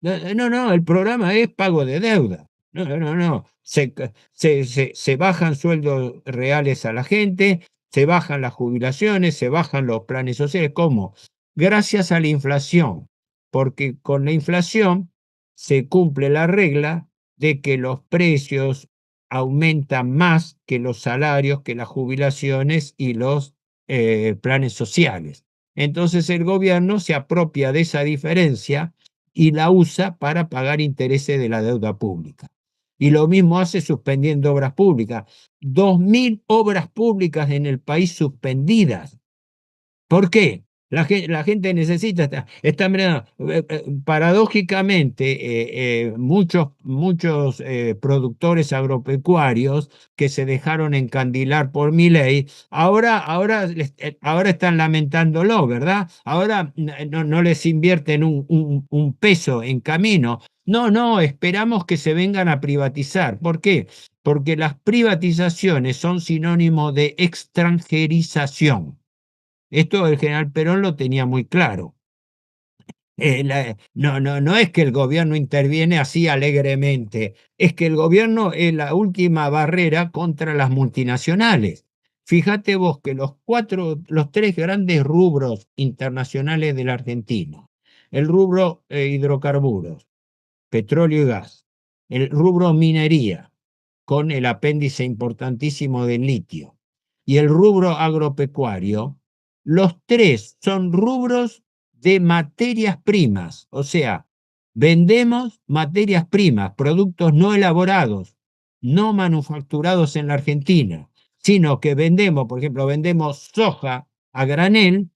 No, no, el programa es pago de deuda. No, no, no. Se bajan sueldos reales a la gente, se bajan las jubilaciones, se bajan los planes sociales. ¿Cómo? Gracias a la inflación, porque con la inflación se cumple la regla de que los precios aumentan más que los salarios, que las jubilaciones y los planes sociales. Entonces el gobierno se apropia de esa diferencia y la usa para pagar intereses de la deuda pública. Y lo mismo hace suspendiendo obras públicas. 2.000 obras públicas en el país suspendidas. ¿Por qué? La gente necesita, está mirando, paradójicamente, muchos productores agropecuarios que se dejaron encandilar por Milei, ahora están lamentándolo, ¿verdad? Ahora no les invierten un peso en camino. No, no, esperamos que se vengan a privatizar. ¿Por qué? Porque las privatizaciones son sinónimo de extranjerización. Esto el general Perón lo tenía muy claro. No es que el gobierno interviene así alegremente, es que el gobierno es la última barrera contra las multinacionales. Fíjate vos que los tres grandes rubros internacionales de la Argentina, el rubro hidrocarburos, petróleo y gas, el rubro minería, con el apéndice importantísimo del litio, y el rubro agropecuario, los tres son rubros de materias primas, o sea, vendemos materias primas, productos no elaborados, no manufacturados en la Argentina, sino que vendemos, por ejemplo, vendemos soja a granel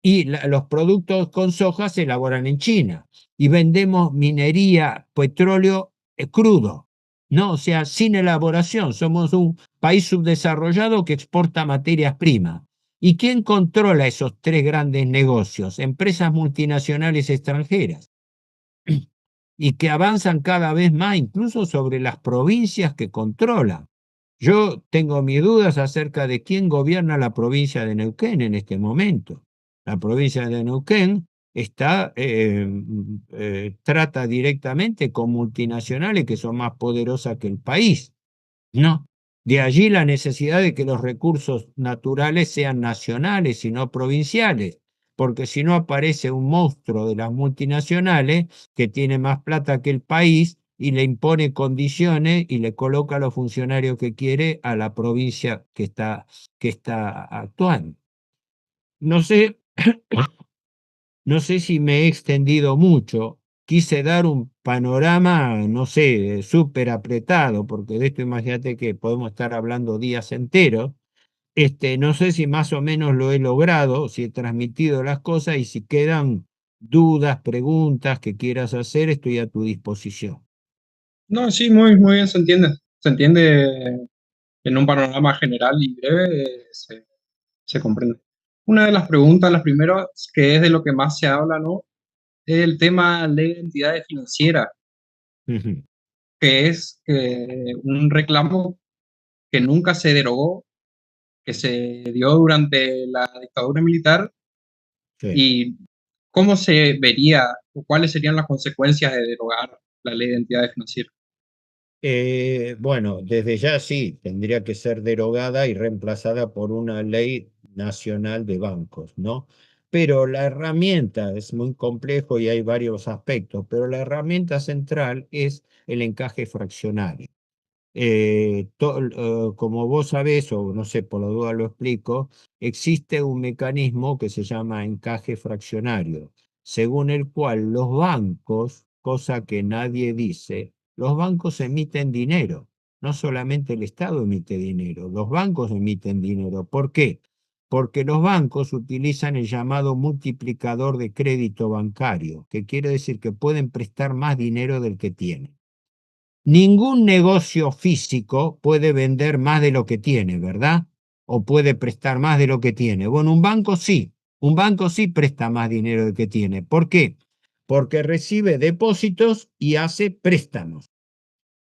y los productos con soja se elaboran en China y vendemos minería, petróleo crudo, ¿no? O sea, sin elaboración. Somos un país subdesarrollado que exporta materias primas. ¿Y quién controla esos tres grandes negocios? Empresas multinacionales extranjeras y que avanzan cada vez más incluso sobre las provincias que controlan. Yo tengo mis dudas acerca de quién gobierna la provincia de Neuquén en este momento. La provincia de Neuquén trata directamente con multinacionales que son más poderosas que el país. No. De allí la necesidad de que los recursos naturales sean nacionales y no provinciales, porque si no aparece un monstruo de las multinacionales que tiene más plata que el país y le impone condiciones y le coloca a los funcionarios que quiere a la provincia que está actuando. No sé, no sé si me he extendido mucho. Quise dar un panorama, no sé, súper apretado, porque de esto imagínate que podemos estar hablando días enteros. No sé si más o menos lo he logrado, si he transmitido las cosas y si quedan dudas, preguntas que quieras hacer, estoy a tu disposición. No, sí, muy, muy bien se entiende. Se entiende en un panorama general y breve, se comprende. Una de las preguntas, las primeras, que es de lo que más se habla, ¿no? Es el tema ley de entidades financieras, Ujú. que es un reclamo que nunca se derogó, que se dio durante la dictadura militar Sí. y cómo se vería o cuáles serían las consecuencias de derogar. la ley de entidades financieras. Bueno, desde ya sí, tendría que ser derogada y reemplazada por una ley nacional de bancos, ¿no? Pero la herramienta es muy complejo y hay varios aspectos, pero la herramienta central es el encaje fraccionario. Como vos sabés, o no sé, por la duda lo explico, existe un mecanismo que se llama encaje fraccionario, según el cual los bancos, cosa que nadie dice, los bancos emiten dinero. No solamente el Estado emite dinero, los bancos emiten dinero. ¿Por qué? Porque los bancos utilizan el llamado multiplicador de crédito bancario, que quiere decir que pueden prestar más dinero del que tienen. Ningún negocio físico puede vender más de lo que tiene, ¿verdad? O puede prestar más de lo que tiene. Bueno, un banco sí presta más dinero del que tiene. ¿Por qué? Porque recibe depósitos y hace préstamos.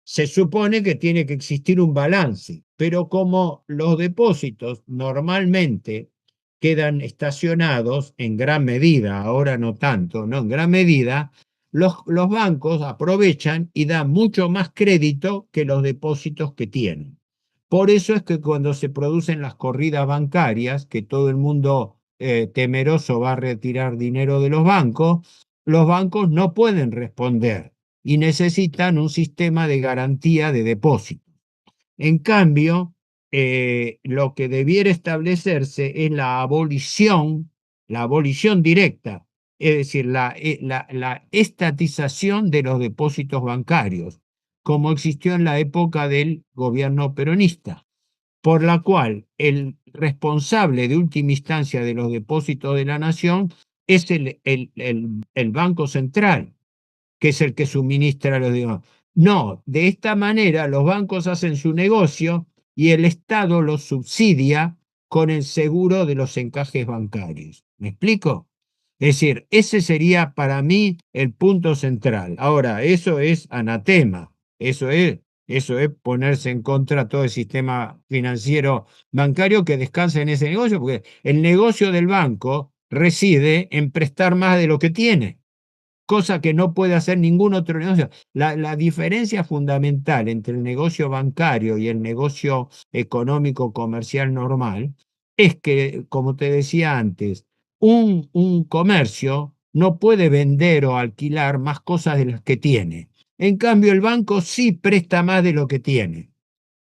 Se supone que tiene que existir un balance, pero como los depósitos normalmente quedan estacionados en gran medida, ahora no tanto, ¿no? En gran medida, los bancos aprovechan y dan mucho más crédito que los depósitos que tienen. Por eso es que cuando se producen las corridas bancarias, que todo el mundo temeroso va a retirar dinero de los bancos no pueden responder y necesitan un sistema de garantía de depósito. En cambio, lo que debiera establecerse es la abolición directa, es decir, la estatización de los depósitos bancarios, como existió en la época del gobierno peronista, por la cual el responsable de última instancia de los depósitos de la nación es el Banco Central, que es el que suministra los demás. No, de esta manera los bancos hacen su negocio y el Estado los subsidia con el seguro de los encajes bancarios. ¿Me explico? Es decir, ese sería para mí el punto central. Ahora, eso es anatema, eso es ponerse en contra de todo el sistema financiero bancario que descansa en ese negocio, porque el negocio del banco reside en prestar más de lo que tiene, cosa que no puede hacer ningún otro negocio. La diferencia fundamental entre el negocio bancario y el negocio económico comercial normal es que, como te decía antes, un comercio no puede vender o alquilar más cosas de las que tiene. En cambio, el banco sí presta más de lo que tiene.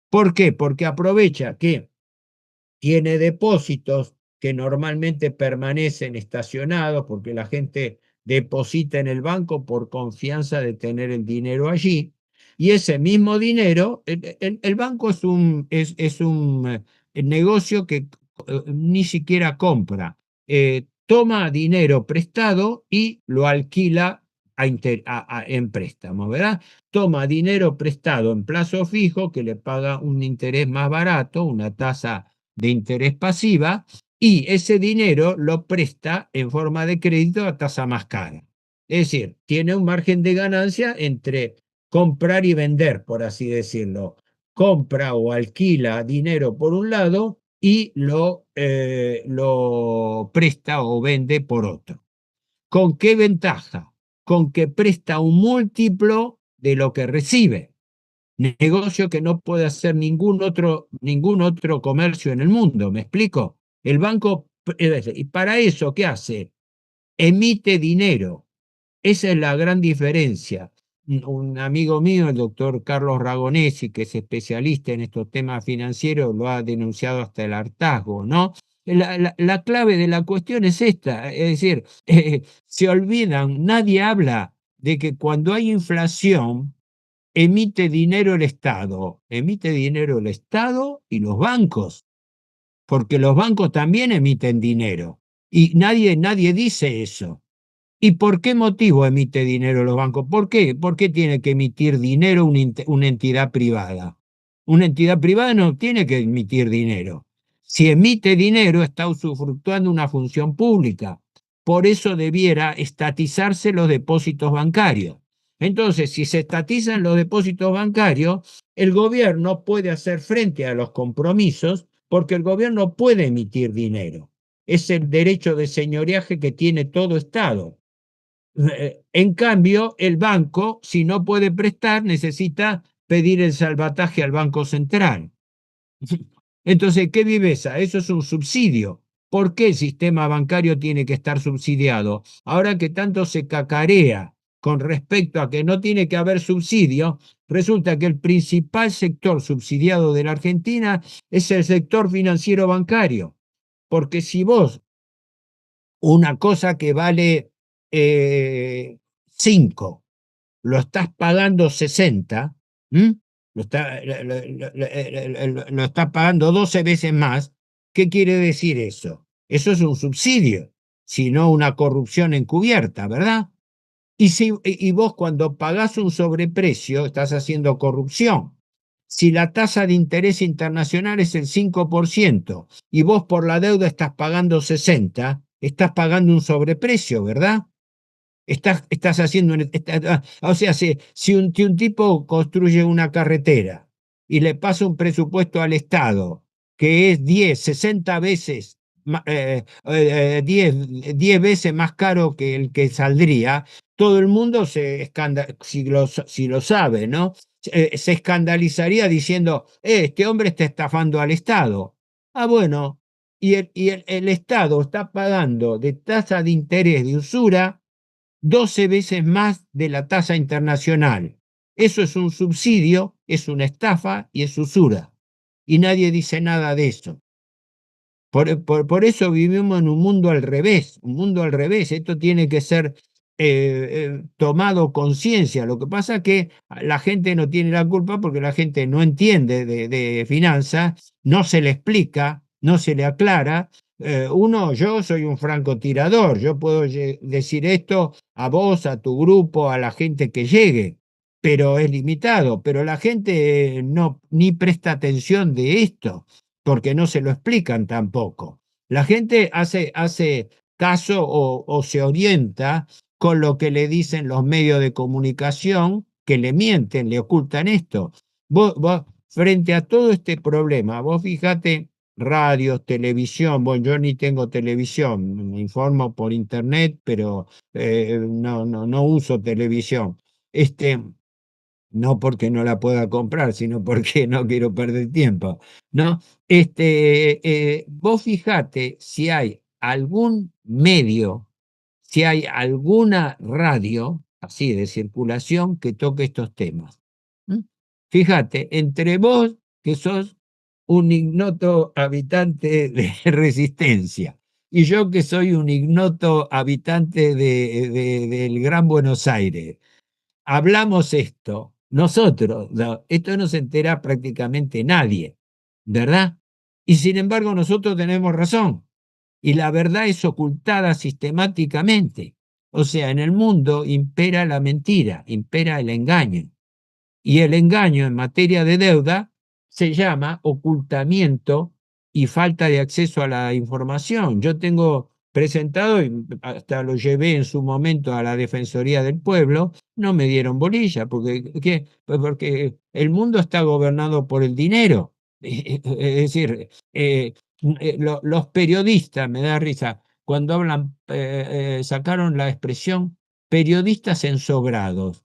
¿Por qué? Porque aprovecha que tiene depósitos que normalmente permanecen estacionados porque la gente deposita en el banco por confianza de tener el dinero allí, y ese mismo dinero, el banco es un negocio que ni siquiera compra, toma dinero prestado y lo alquila en préstamo, ¿verdad? Toma dinero prestado en plazo fijo que le paga un interés más barato, una tasa de interés pasiva, y ese dinero lo presta en forma de crédito a tasa más cara. Es decir, tiene un margen de ganancia entre comprar y vender, por así decirlo. Compra o alquila dinero por un lado y lo presta o vende por otro. ¿Con qué ventaja? Con que presta un múltiplo de lo que recibe, negocio que no puede hacer ningún otro comercio en el mundo. ¿Me explico? El banco, y para eso, ¿qué hace? Emite dinero. Esa es la gran diferencia. Un amigo mío, el doctor Carlos Ragonesi, que es especialista en estos temas financieros, lo ha denunciado hasta el hartazgo, ¿no? La clave de la cuestión es esta, es decir, se olvidan, nadie habla de que cuando hay inflación, emite dinero el Estado y los bancos, porque los bancos también emiten dinero y nadie dice eso. ¿Y por qué motivo emite dinero los bancos? ¿Por qué? ¿Por qué tiene que emitir dinero una entidad privada? Una entidad privada no tiene que emitir dinero. Si emite dinero, está usufructuando una función pública. Por eso debiera estatizarse los depósitos bancarios. Entonces, si se estatizan los depósitos bancarios, el gobierno puede hacer frente a los compromisos porque el gobierno puede emitir dinero. Es el derecho de señoreaje que tiene todo Estado. En cambio, el banco, si no puede prestar, necesita pedir el salvataje al Banco Central. Entonces, ¿qué viveza? Eso es un subsidio. ¿Por qué el sistema bancario tiene que estar subsidiado? Ahora que tanto se cacarea con respecto a que no tiene que haber subsidio, resulta que el principal sector subsidiado de la Argentina es el sector financiero bancario. Porque si vos, una cosa que vale 5, lo estás pagando 60, ¿m? Lo estás pagando 12 veces más. ¿Qué quiere decir eso? Eso es un subsidio, sino una corrupción encubierta, ¿verdad? Y vos cuando pagás un sobreprecio, estás haciendo corrupción. Si la tasa de interés internacional es el 5% y vos por la deuda estás pagando 60, estás pagando un sobreprecio, ¿verdad? Estás haciendo, o sea, si un tipo construye una carretera y le pasa un presupuesto al Estado que es 10, 60 veces, 10 veces más caro que el que saldría, todo el mundo si lo sabe, ¿no? Se escandalizaría diciendo, este hombre está estafando al Estado. Ah, bueno, y el Estado está pagando de tasa de interés de usura 12 veces más de la tasa internacional. Eso es un subsidio, es una estafa y es usura. Y nadie dice nada de eso. Por eso vivimos en un mundo al revés, un mundo al revés. Esto tiene que ser tomado conciencia. Lo que pasa es que la gente no tiene la culpa porque la gente no entiende de finanzas, no se le explica, no se le aclara. Yo soy un francotirador, yo puedo decir esto a vos, a tu grupo, a la gente que llegue, pero es limitado. Pero la gente no ni presta atención de esto porque no se lo explican tampoco. La gente hace caso o se orienta con lo que le dicen los medios de comunicación, que le mienten, le ocultan esto. Frente a todo este problema, vos fíjate, radios, televisión, bueno, yo ni tengo televisión, me informo por internet, pero no uso televisión. No porque no la pueda comprar, sino porque no quiero perder tiempo, ¿no? Vos fijate si hay algún medio, si hay alguna radio, así de circulación, que toque estos temas. ¿M? Fíjate, entre vos, que sos un ignoto habitante de Resistencia, y yo que soy un ignoto habitante del Gran Buenos Aires, hablamos esto, nosotros, esto no se entera prácticamente nadie, ¿verdad? Y sin embargo nosotros tenemos razón y la verdad es ocultada sistemáticamente. O sea, en el mundo impera la mentira, impera el engaño. Y el engaño en materia de deuda se llama ocultamiento y falta de acceso a la información. Yo tengo presentado, y hasta lo llevé en su momento a la Defensoría del Pueblo, no me dieron bolilla, pues porque el mundo está gobernado por el dinero. Es decir, los periodistas, me da risa, cuando hablan, sacaron la expresión periodistas ensobrados.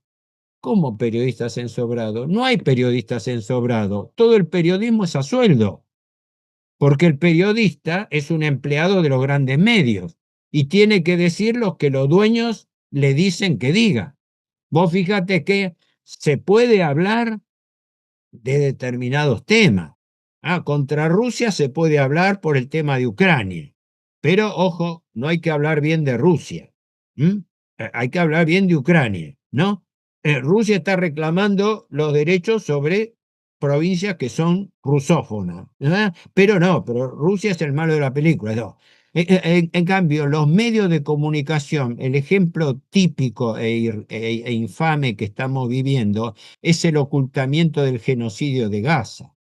¿Cómo periodistas ensobrados? No hay periodistas ensobrados. Todo el periodismo es a sueldo, porque el periodista es un empleado de los grandes medios y tiene que decir lo que los dueños le dicen que diga. Vos fíjate que se puede hablar de determinados temas. Contra Rusia se puede hablar por el tema de Ucrania, pero ojo, no hay que hablar bien de Rusia. Hay que hablar bien de Ucrania, ¿no? Rusia está reclamando los derechos sobre provincias que son rusófonas, ¿verdad? Pero Rusia es el malo de la película, ¿no? En cambio, los medios de comunicación, el ejemplo típico e infame que estamos viviendo es el ocultamiento del genocidio de Gaza.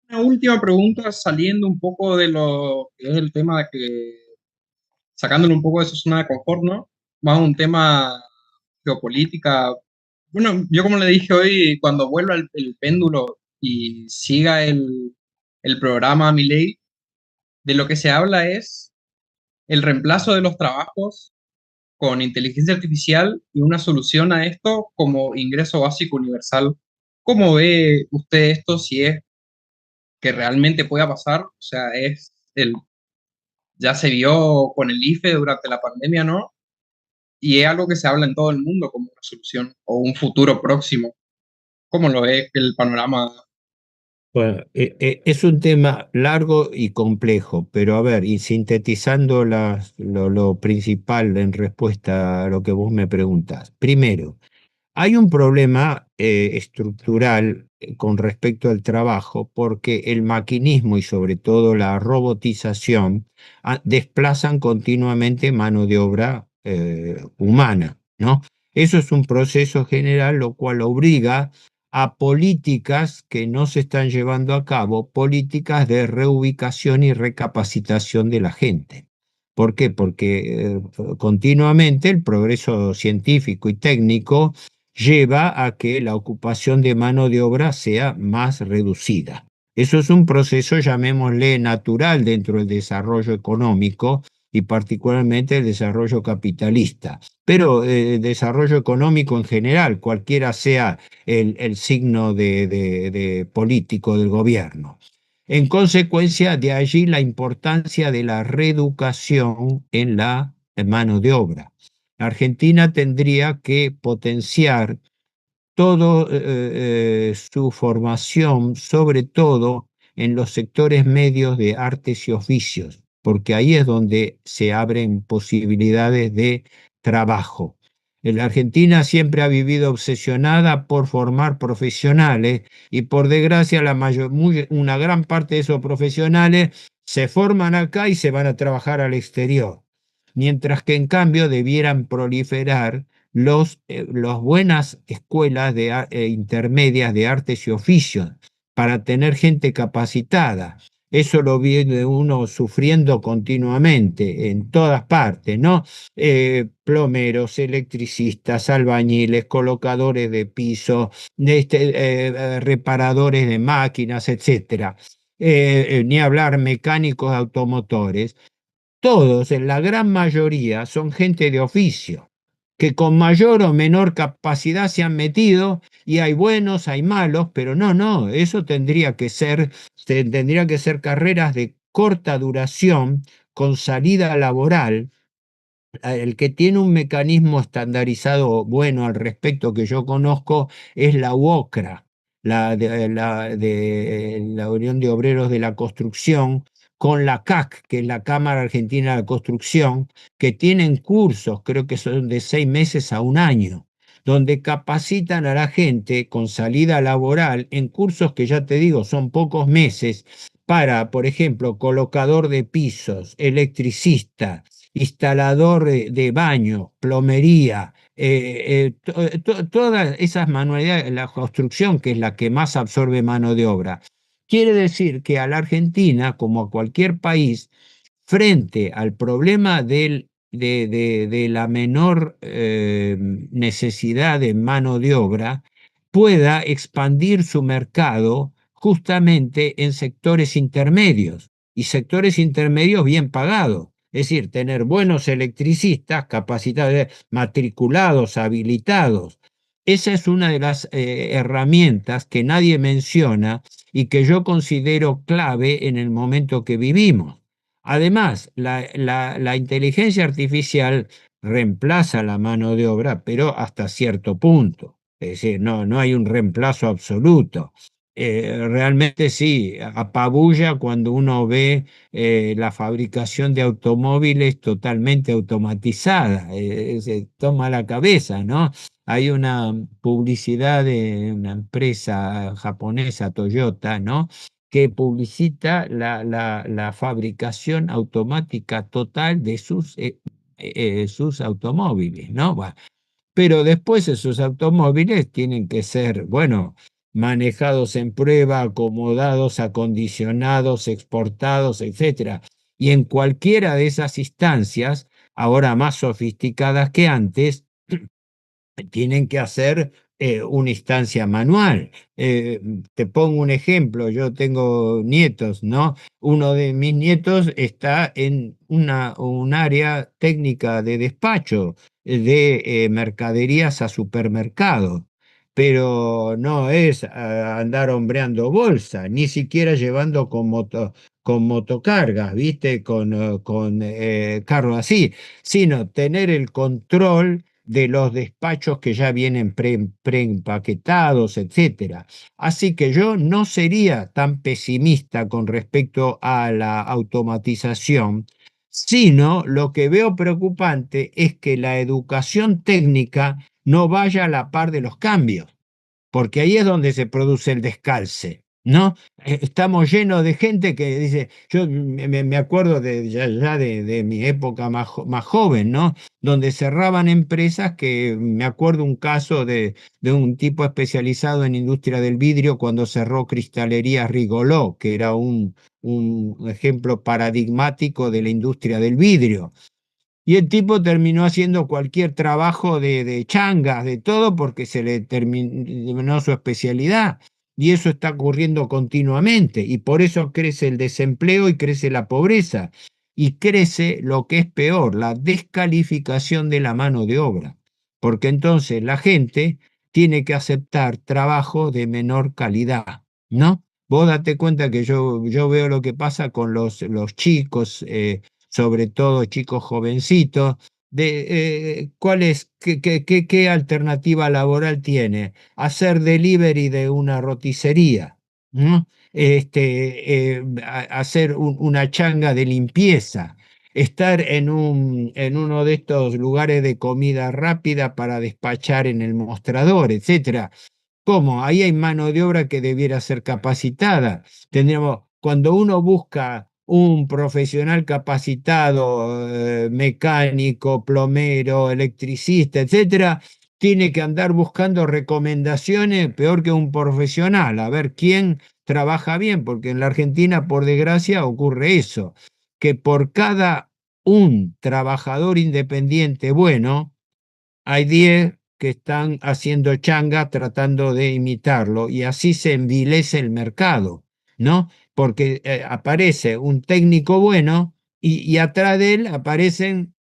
Una última pregunta, saliendo un poco de lo que es el tema de que, sacándolo un poco de su zona de confort, ¿no? Va a un tema geopolítica. Bueno, yo como le dije hoy, cuando vuelva el péndulo y siga el programa Milei, de lo que se habla es el reemplazo de los trabajos con inteligencia artificial y una solución a esto como ingreso básico universal. ¿Cómo ve usted esto? Si es que realmente pueda pasar, o sea, ya se vio con el IFE durante la pandemia, ¿no? Y es algo que se habla en todo el mundo como una solución o un futuro próximo. ¿Cómo lo ve el panorama? Bueno, es un tema largo y complejo, pero a ver, y sintetizando lo principal en respuesta a lo que vos me preguntás. Primero, hay un problema estructural con respecto al trabajo, porque el maquinismo y sobre todo la robotización desplazan continuamente mano de obra humana, ¿no? Eso es un proceso general, lo cual obliga a políticas que no se están llevando a cabo, políticas de reubicación y recapacitación de la gente. ¿Por qué? Porque continuamente el progreso científico y técnico lleva a que la ocupación de mano de obra sea más reducida. Eso es un proceso, llamémosle, natural dentro del desarrollo económico y particularmente el desarrollo capitalista. Pero el desarrollo económico en general, cualquiera sea el signo de político del gobierno. En consecuencia, de allí la importancia de la reeducación en la mano de obra. Argentina tendría que potenciar todo su formación, sobre todo en los sectores medios de artes y oficios, porque ahí es donde se abren posibilidades de trabajo. La Argentina siempre ha vivido obsesionada por formar profesionales y por desgracia una gran parte de esos profesionales se forman acá y se van a trabajar al exterior, mientras que en cambio debieran proliferar las buenas escuelas intermedias de artes y oficios para tener gente capacitada. Eso lo viene uno sufriendo continuamente en todas partes, ¿no? Plomeros, electricistas, albañiles, colocadores de piso, reparadores de máquinas, etcétera. Ni hablar mecánicos automotores. Todos, en la gran mayoría, son gente de oficio, que con mayor o menor capacidad se han metido, y hay buenos, hay malos, pero no, eso tendría que ser carreras de corta duración, con salida laboral. El que tiene un mecanismo estandarizado bueno al respecto que yo conozco es la UOCRA, la Unión de Obreros de la Construcción, con la CAC, que es la Cámara Argentina de la Construcción, que tienen cursos, creo que son de 6 meses a un año, donde capacitan a la gente con salida laboral en cursos que ya te digo son pocos meses para, por ejemplo, colocador de pisos, electricista, instalador de baño, plomería, todas esas manualidades, la construcción, que es la que más absorbe mano de obra. Quiere decir que a la Argentina, como a cualquier país, frente al problema de la menor necesidad de mano de obra, pueda expandir su mercado justamente en sectores intermedios, y sectores intermedios bien pagados. Es decir, tener buenos electricistas capacitados, matriculados, habilitados. Esa es una de las herramientas que nadie menciona y que yo considero clave en el momento que vivimos. Además, la inteligencia artificial reemplaza la mano de obra, pero hasta cierto punto. Es decir, no hay un reemplazo absoluto. Realmente sí, apabulla cuando uno ve la fabricación de automóviles totalmente automatizada. Se toma la cabeza, ¿no? Hay una publicidad de una empresa japonesa, Toyota, ¿no? Que publicita la fabricación automática total de sus automóviles, ¿no? Bueno, pero después esos automóviles tienen que ser, bueno, manejados en prueba, acomodados, acondicionados, exportados, etcétera. Y en cualquiera de esas instancias, ahora más sofisticadas que antes, tienen que hacer una instancia manual. Te pongo un ejemplo, yo tengo nietos, ¿no? Uno de mis nietos está en un área técnica de despacho de mercaderías a supermercado, pero no es andar hombreando bolsa, ni siquiera llevando con motocargas, ¿viste? Con carros así, sino tener el control de los despachos que ya vienen preempaquetados, etcétera. Así que yo no sería tan pesimista con respecto a la automatización, sino lo que veo preocupante es que la educación técnica no vaya a la par de los cambios, porque ahí es donde se produce el descalce, ¿no? Estamos llenos de gente que dice, yo me acuerdo ya de mi época más joven, ¿no? Donde cerraban empresas que, me acuerdo un caso de un tipo especializado en industria del vidrio cuando cerró Cristalería Rigoló, que era un ejemplo paradigmático de la industria del vidrio. Y el tipo terminó haciendo cualquier trabajo de changas, de todo, porque se le terminó su especialidad. Y eso está ocurriendo continuamente. Y por eso crece el desempleo y crece la pobreza. Y crece lo que es peor, la descalificación de la mano de obra. Porque entonces la gente tiene que aceptar trabajo de menor calidad, ¿no? Vos date cuenta que yo veo lo que pasa con los chicos, sobre todo chicos jovencitos, qué alternativa laboral tiene. Hacer delivery de una roticería, ¿no? Hacer una changa de limpieza, estar en uno de estos lugares de comida rápida para despachar en el mostrador, etcétera. ¿Cómo? Ahí hay mano de obra que debiera ser capacitada. Cuando uno busca un profesional capacitado, mecánico, plomero, electricista, etcétera, tiene que andar buscando recomendaciones peor que un profesional, a ver quién trabaja bien, porque en la Argentina, por desgracia, ocurre eso, que por cada un trabajador independiente bueno, hay 10 que están haciendo changa tratando de imitarlo y así se envilece el mercado, ¿no? Porque aparece un técnico bueno y atrás de él aparecen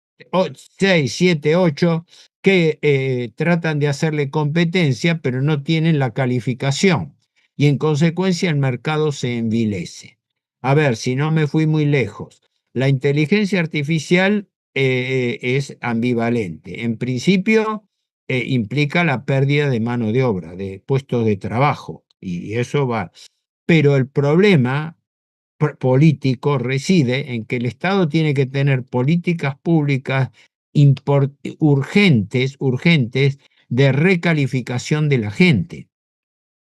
6, 7, 8 que tratan de hacerle competencia, pero no tienen la calificación. Y en consecuencia el mercado se envilece. A ver, si no me fui muy lejos. La inteligencia artificial es ambivalente. En principio, implica la pérdida de mano de obra, de puestos de trabajo, y eso va. Pero el problema político reside en que el Estado tiene que tener políticas públicas urgentes de recalificación de la gente.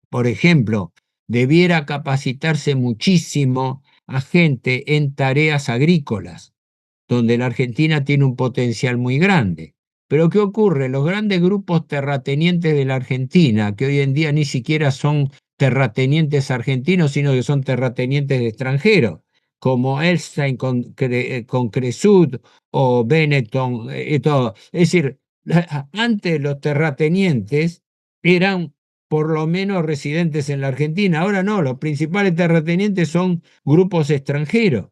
Por ejemplo, debiera capacitarse muchísimo a gente en tareas agrícolas donde la Argentina tiene un potencial muy grande. Pero ¿qué ocurre? Los grandes grupos terratenientes de la Argentina, que hoy en día ni siquiera son terratenientes argentinos, sino que son terratenientes de extranjeros, como Elstein con Cresud o Benetton y todo. Es decir, antes los terratenientes eran por lo menos residentes en la Argentina, ahora no, los principales terratenientes son grupos extranjeros.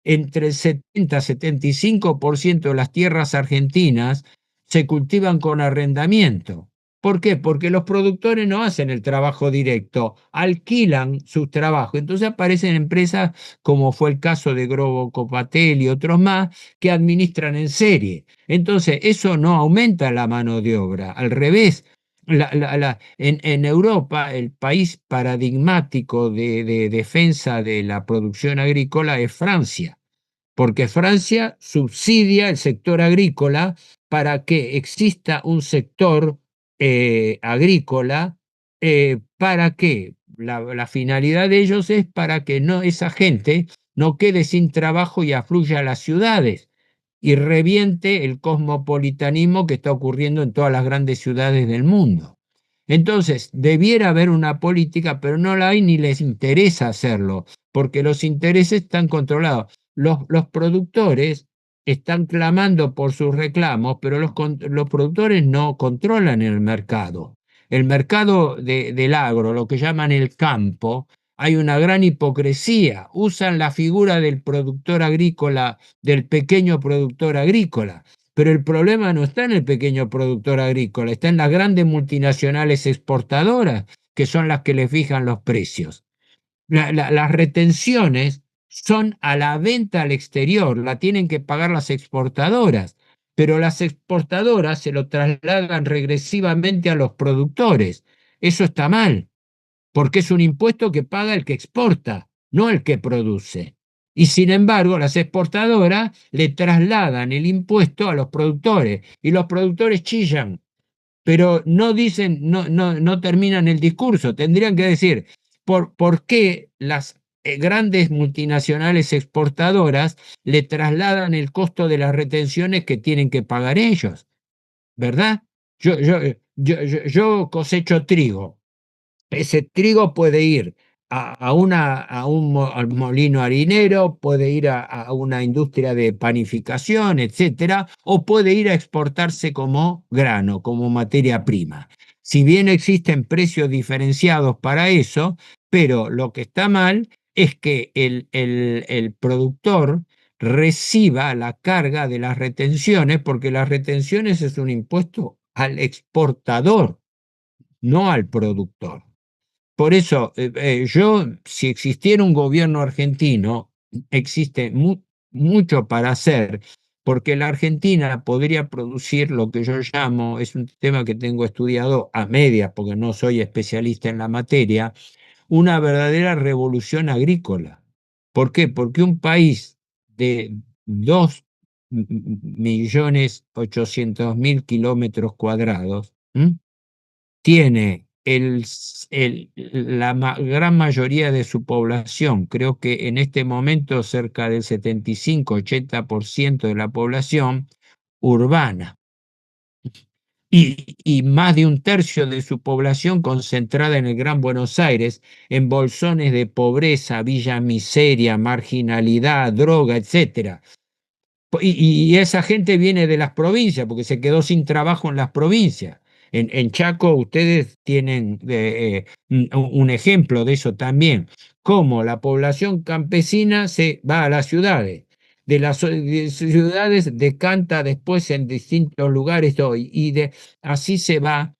Entre el 70 y 75% de las tierras argentinas se cultivan con arrendamiento. ¿Por qué? Porque los productores no hacen el trabajo directo, alquilan sus trabajos. Entonces aparecen empresas como fue el caso de Grobo Copatel y otros más que administran en serie. Entonces eso no aumenta la mano de obra, al revés. En Europa, el país paradigmático de defensa de la producción agrícola es Francia, porque Francia subsidia el sector agrícola para que exista un sector agrícola. ¿Para qué? La finalidad de ellos es para que no, esa gente no quede sin trabajo y afluya a las ciudades y reviente el cosmopolitanismo que está ocurriendo en todas las grandes ciudades del mundo. Entonces, debiera haber una política, pero no la hay ni les interesa hacerlo, porque los intereses están controlados. Los productores están clamando por sus reclamos, pero los productores no controlan el mercado. el mercado del agro, lo que llaman el campo, hay una gran hipocresía. Usan la figura del productor agrícola, del pequeño productor agrícola. Pero el problema no está en el pequeño productor agrícola, está en las grandes multinacionales exportadoras, que son las que le fijan los precios. Las retenciones son a la venta al exterior, la tienen que pagar las exportadoras, pero las exportadoras se lo trasladan regresivamente a los productores. Eso está mal, porque es un impuesto que paga el que exporta, no el que produce. Y sin embargo, las exportadoras le trasladan el impuesto a los productores y los productores chillan, pero no dicen, no terminan el discurso. Tendrían que decir, ¿por qué las grandes multinacionales exportadoras le trasladan el costo de las retenciones que tienen que pagar ellos? ¿Verdad? Yo cosecho trigo. Ese trigo puede ir al molino harinero, puede ir a una industria de panificación, etcétera, o puede ir a exportarse como grano, como materia prima. Si bien existen precios diferenciados para eso, pero lo que está mal es que el productor reciba la carga de las retenciones, porque las retenciones es un impuesto al exportador, no al productor. Por eso, si existiera un gobierno argentino, existe mucho para hacer, porque la Argentina podría producir lo que yo llamo, es un tema que tengo estudiado a medias, porque no soy especialista en la materia, una verdadera revolución agrícola. ¿Por qué? Porque un país de 2.800.000 kilómetros cuadrados, tiene la gran mayoría de su población, creo que en este momento cerca del 75-80% de la población urbana, y más de un tercio de su población concentrada en el Gran Buenos Aires, en bolsones de pobreza, villa miseria, marginalidad, droga, etcétera. Y esa gente viene de las provincias, porque se quedó sin trabajo en las provincias. En Chaco ustedes tienen un ejemplo de eso también, cómo la población campesina se va a las ciudades, de las ciudades decanta después en distintos lugares hoy, así se va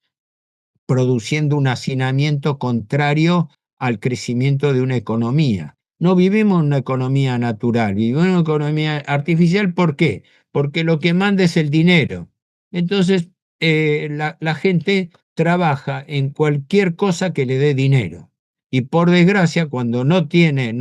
produciendo un hacinamiento contrario al crecimiento de una economía. No vivimos en una economía natural, vivimos en una economía artificial. ¿Por qué? Porque lo que manda es el dinero. Entonces, la gente trabaja en cualquier cosa que le dé dinero. Y por desgracia, cuando no tiene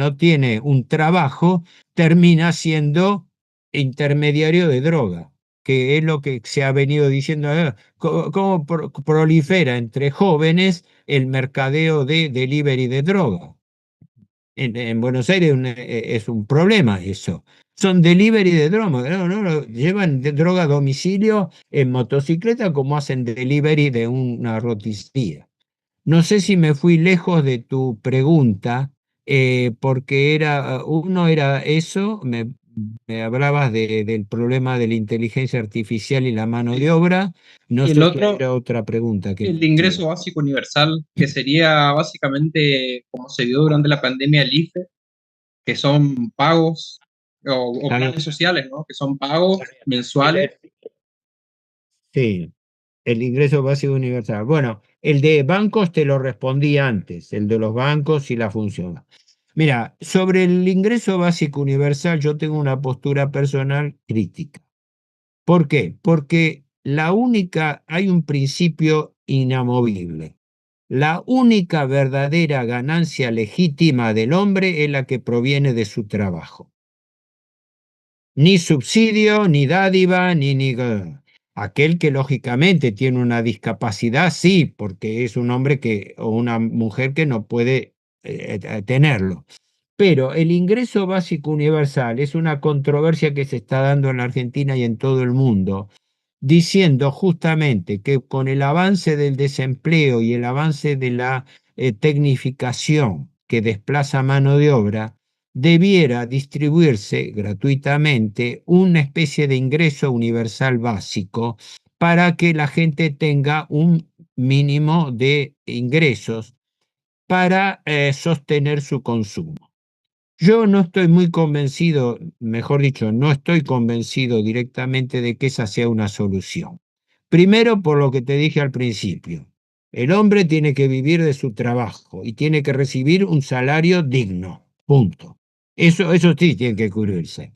un trabajo, termina siendo intermediario de droga, que es lo que se ha venido diciendo. Cómo prolifera entre jóvenes el mercadeo de delivery de droga. En Buenos Aires es un problema eso. Son delivery de droga, llevan droga a domicilio en motocicleta como hacen delivery de una roticería. No sé si me fui lejos de tu pregunta, porque uno era eso, me hablabas del problema de la inteligencia artificial y la mano de obra. No Y el sé qué otro, era otra pregunta que el tuve. ingreso básico universal, que sería básicamente como se vio durante la pandemia el IFE, que son pagos o Ah, no. planes sociales, ¿no? Que son pagos El- mensuales. el- sí, el ingreso básico universal. Bueno, el de bancos te lo respondí antes, el de los bancos y la función. Mira, sobre el ingreso básico universal yo tengo una postura personal crítica. ¿Por qué? Porque hay un principio inamovible. La única verdadera ganancia legítima del hombre es la que proviene de su trabajo. Ni subsidio, ni dádiva, ni. Aquel que lógicamente tiene una discapacidad, sí, porque es un hombre o una mujer que no puede tenerlo. Pero el ingreso básico universal es una controversia que se está dando en la Argentina y en todo el mundo, diciendo justamente que con el avance del desempleo y el avance de la tecnificación que desplaza mano de obra, debiera distribuirse gratuitamente una especie de ingreso universal básico para que la gente tenga un mínimo de ingresos para sostener su consumo. Yo no estoy muy convencido, mejor dicho, no estoy convencido directamente de que esa sea una solución. Primero, por lo que te dije al principio, el hombre tiene que vivir de su trabajo y tiene que recibir un salario digno, punto. Eso sí tiene que cubrirse.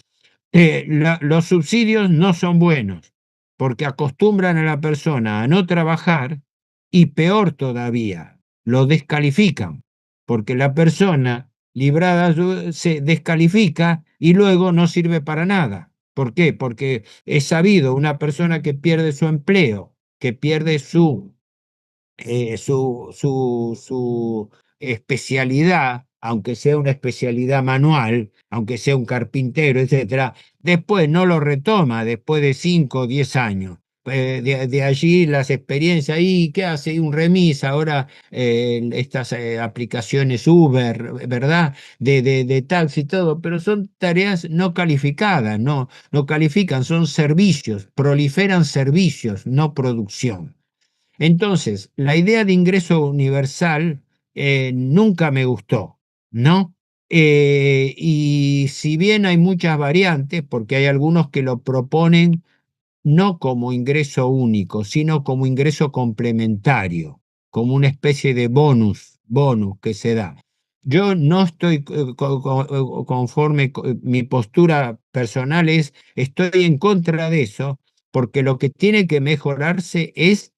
Los subsidios no son buenos porque acostumbran a la persona a no trabajar y peor todavía, lo descalifican porque la persona librada se descalifica y luego no sirve para nada. ¿Por qué? Porque es sabido, una persona que pierde su empleo, que pierde su especialidad, aunque sea una especialidad manual, aunque sea un carpintero, etcétera, después no lo retoma después de 5 o 10 años. De allí las experiencias, ¿y qué hace? Un remis, ahora estas aplicaciones Uber, ¿verdad? De taxi y todo, pero son tareas no calificadas, no califican, son servicios, proliferan servicios, no producción. Entonces, la idea de ingreso universal nunca me gustó, ¿no? Y si bien hay muchas variantes, porque hay algunos que lo proponen no como ingreso único, sino como ingreso complementario, como una especie de bonus que se da. Yo no estoy conforme, mi postura personal es, estoy en contra de eso, porque lo que tiene que mejorarse es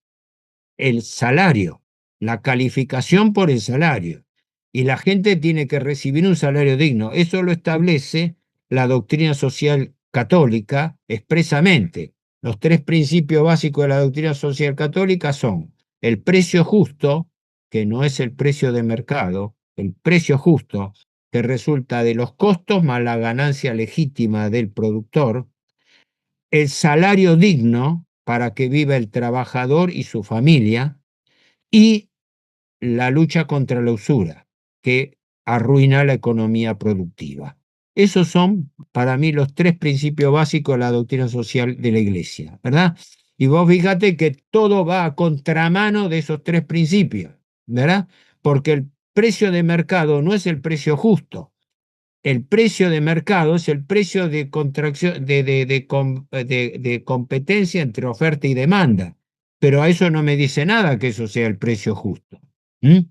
el salario, la calificación por el salario. Y la gente tiene que recibir un salario digno. Eso lo establece la doctrina social católica expresamente. Los tres principios básicos de la doctrina social católica son el precio justo, que no es el precio de mercado, el precio justo, que resulta de los costos más la ganancia legítima del productor, el salario digno para que viva el trabajador y su familia, y la lucha contra la usura, que arruina la economía productiva. Esos son para mí los tres principios básicos de la doctrina social de la Iglesia, ¿verdad? Y vos fíjate que todo va a contramano de esos tres principios, ¿verdad? Porque el precio de mercado no es el precio justo. El precio de mercado es el precio de contracción, de competencia entre oferta y demanda. Pero a eso no me dice nada que eso sea el precio justo. ¿Mm?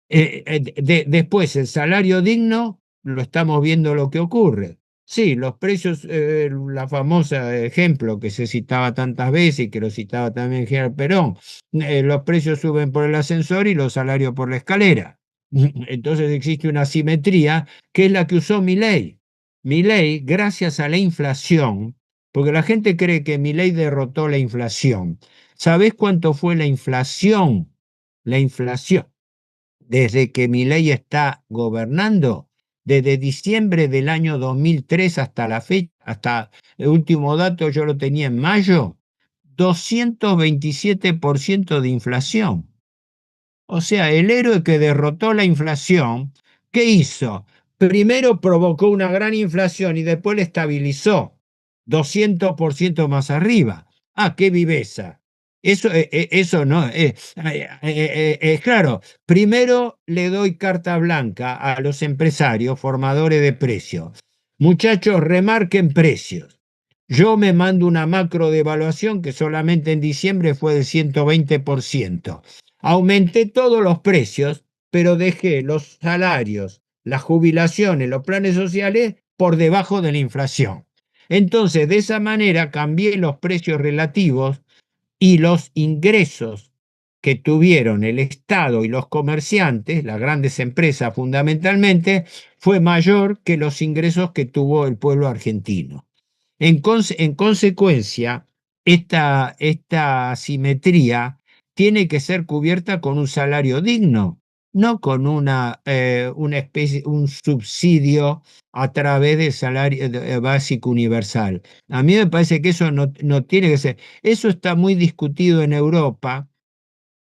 Después, el salario digno, lo estamos viendo lo que ocurre. Sí, los precios, la famosa ejemplo que se citaba tantas veces y que lo citaba también General Perón, los precios suben por el ascensor y los salarios por la escalera. Entonces existe una asimetría que es la que usó Milei. Milei, gracias a la inflación, porque la gente cree que Milei derrotó la inflación. ¿Sabés cuánto fue la inflación? La inflación desde que Milei está gobernando, desde diciembre del año 2003 hasta la fecha, hasta el último dato yo lo tenía en mayo, 227% de inflación. O sea, el héroe que derrotó la inflación, ¿qué hizo? Primero provocó una gran inflación y después la estabilizó 200% más arriba. Ah, qué viveza. Eso no. Claro, primero le doy carta blanca a los empresarios formadores de precios. Muchachos, remarquen precios. Yo me mando una macro devaluación que solamente en diciembre fue del 120%. Aumenté todos los precios, pero dejé los salarios, las jubilaciones, los planes sociales por debajo de la inflación. Entonces, de esa manera cambié los precios relativos y los ingresos que tuvieron el Estado y los comerciantes, las grandes empresas fundamentalmente, fue mayor que los ingresos que tuvo el pueblo argentino. En consecuencia, esta asimetría tiene que ser cubierta con un salario digno, no con una especie, un subsidio a través del salario básico universal. A mí me parece que eso no tiene que ser. Eso está muy discutido en Europa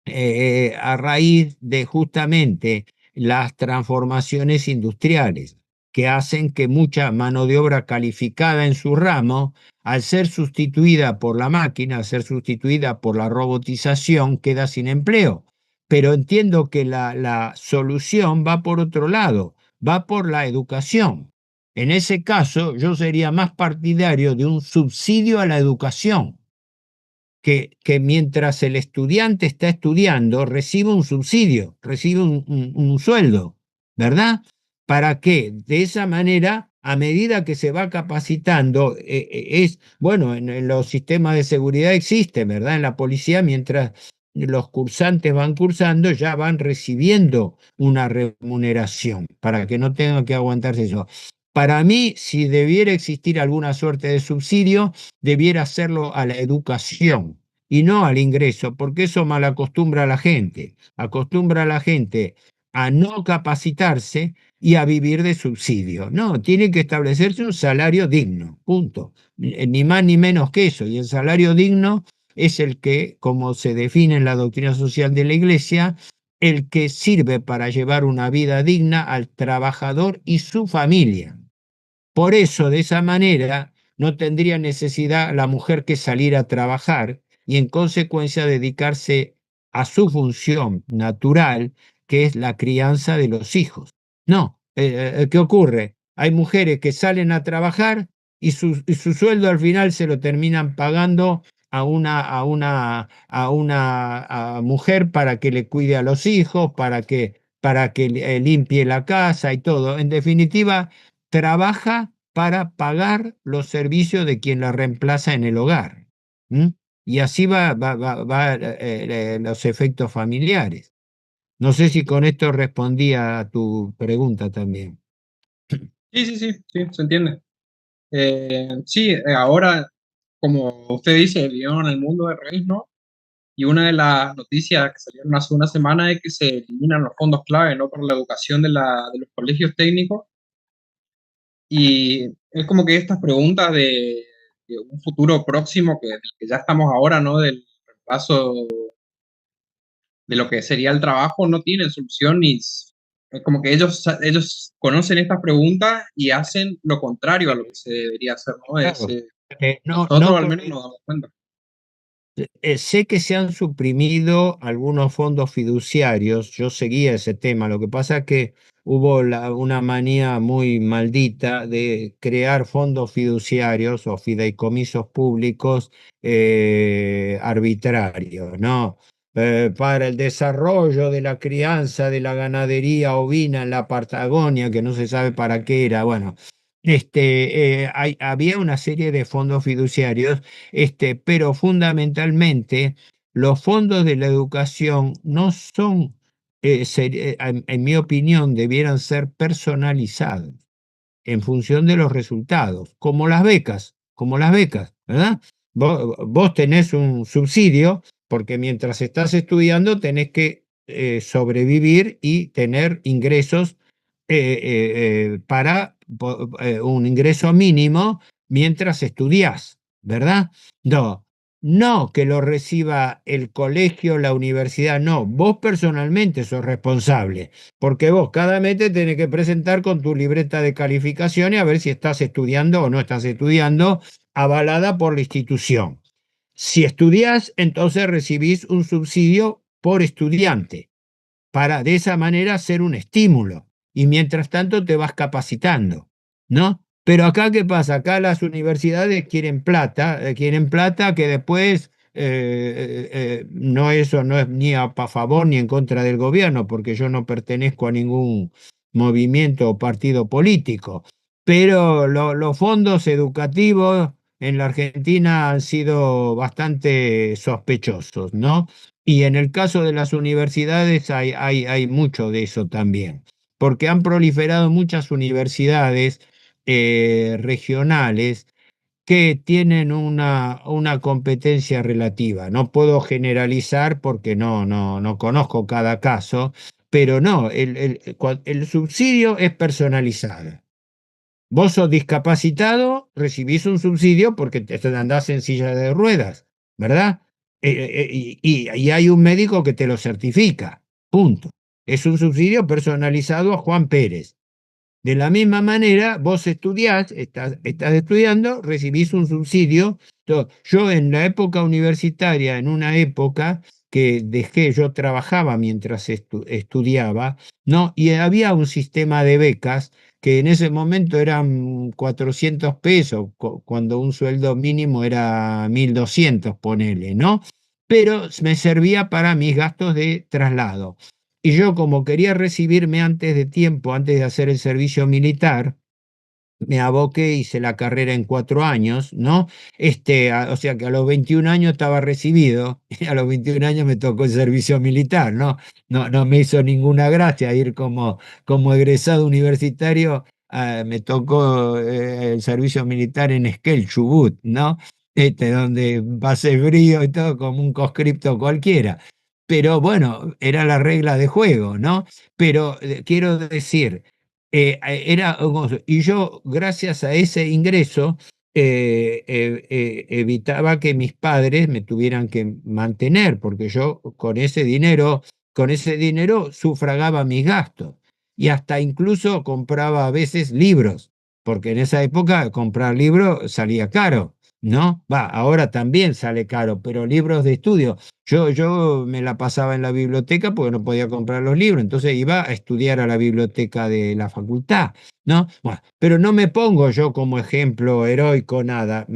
a raíz de justamente las transformaciones industriales. que hacen que mucha mano de obra calificada en su ramo, al ser sustituida por la máquina, al ser sustituida por la robotización, queda sin empleo. Pero entiendo que la solución va por otro lado, va por la educación. En ese caso, yo sería más partidario de un subsidio a la educación, que mientras el estudiante está estudiando, recibe un subsidio, recibe un sueldo, ¿verdad? ¿Para qué? De esa manera, a medida que se va capacitando, bueno, en los sistemas de seguridad existe, ¿verdad? En la policía, mientras los cursantes van cursando, ya van recibiendo una remuneración para que no tengan que aguantarse eso. Para mí, si debiera existir alguna suerte de subsidio, debiera hacerlo a la educación y no al ingreso, porque eso malacostumbra a la gente, acostumbra a la gente a no capacitarse y a vivir de subsidio. No, tiene que establecerse un salario digno, punto. Ni más ni menos que eso. Y el salario digno es el que, como se define en la doctrina social de la Iglesia, el que sirve para llevar una vida digna al trabajador y su familia. Por eso, de esa manera, no tendría necesidad la mujer que salir a trabajar y en consecuencia dedicarse a su función natural, que es la crianza de los hijos. No, ¿qué ocurre? Hay mujeres que salen a trabajar y su sueldo al final se lo terminan pagando a una mujer para que le cuide a los hijos, para que limpie la casa y todo. En definitiva, trabaja para pagar los servicios de quien la reemplaza en el hogar. ¿M? Y así va los efectos familiares. No sé si con esto respondía a tu pregunta también. Sí, sí, sí, sí, se entiende. Sí, ahora, como usted dice, vivimos en el mundo del revés, ¿no? Y una de las noticias que salieron hace una semana es que se eliminan los fondos clave, ¿no? Para la educación de los colegios técnicos. Y es como que estas preguntas de un futuro próximo, del que ya estamos ahora, ¿no? Del reemplazo de lo que sería el trabajo, no tienen solución y es como que ellos conocen estas preguntas y hacen lo contrario a lo que se debería hacer, ¿no? Claro, no, Nosotros no al con menos nos damos cuenta. Sé que se han suprimido algunos fondos fiduciarios, yo seguía ese tema, lo que pasa es que hubo una manía muy maldita de crear fondos fiduciarios o fideicomisos públicos arbitrarios, ¿no? Para el desarrollo de la crianza de la ganadería ovina en la Patagonia, que no se sabe para qué era, bueno. Había una serie de fondos fiduciarios, pero fundamentalmente los fondos de la educación no son, en mi opinión, debieran ser personalizados en función de los resultados, como las becas, ¿verdad? Vos tenés un subsidio porque mientras estás estudiando tenés que sobrevivir y tener ingresos para un ingreso mínimo mientras estudiás, ¿verdad? No, no que lo reciba el colegio, la universidad, no, vos personalmente sos responsable. Porque vos cada mes te tenés que presentar con tu libreta de calificaciones a ver si estás estudiando o no estás estudiando, avalada por la institución. Si estudiás, entonces recibís un subsidio por estudiante, para de esa manera ser un estímulo. Y mientras tanto te vas capacitando, ¿no? Pero acá, ¿qué pasa? Acá las universidades quieren plata que después no, eso no es ni a favor ni en contra del gobierno, porque yo no pertenezco a ningún movimiento o partido político. Pero los fondos educativos en la Argentina han sido bastante sospechosos, ¿no? Y en el caso de las universidades hay mucho de eso también, porque han proliferado muchas universidades regionales que tienen una competencia relativa. No puedo generalizar porque no conozco cada caso, pero no, el subsidio es personalizado. Vos sos discapacitado, recibís un subsidio porque te andás en silla de ruedas, ¿verdad? Y hay un médico que te lo certifica, punto. Es un subsidio personalizado a Juan Pérez. De la misma manera, vos estudiás, estás estudiando, recibís un subsidio. Yo en la época universitaria, en una época que dejé, yo trabajaba mientras estudiaba, ¿no? Y había un sistema de becas que en ese momento eran 400 pesos, cuando un sueldo mínimo era 1.200, ponele, ¿no? Pero me servía para mis gastos de traslado. Y yo, como quería recibirme antes de tiempo, antes de hacer el servicio militar, me aboqué, hice la carrera en 4 años, ¿no? O sea que a los 21 años estaba recibido, y a los 21 años me tocó el servicio militar, ¿no? No me hizo ninguna gracia ir como egresado universitario. Me tocó el servicio militar en Esquel, Chubut, ¿no? Donde pasé frío y todo como un conscripto cualquiera. Pero bueno, era la regla de juego, ¿no? Pero quiero decir, y yo, gracias a ese ingreso, evitaba que mis padres me tuvieran que mantener, porque yo con ese dinero sufragaba mis gastos y hasta incluso compraba a veces libros, porque en esa época comprar libros salía caro, ¿no? Va, ahora también sale caro, pero libros de estudio. Yo me la pasaba en la biblioteca porque no podía comprar los libros, entonces iba a estudiar a la biblioteca de la facultad, ¿no? Bueno, pero no me pongo yo como ejemplo heroico, nada,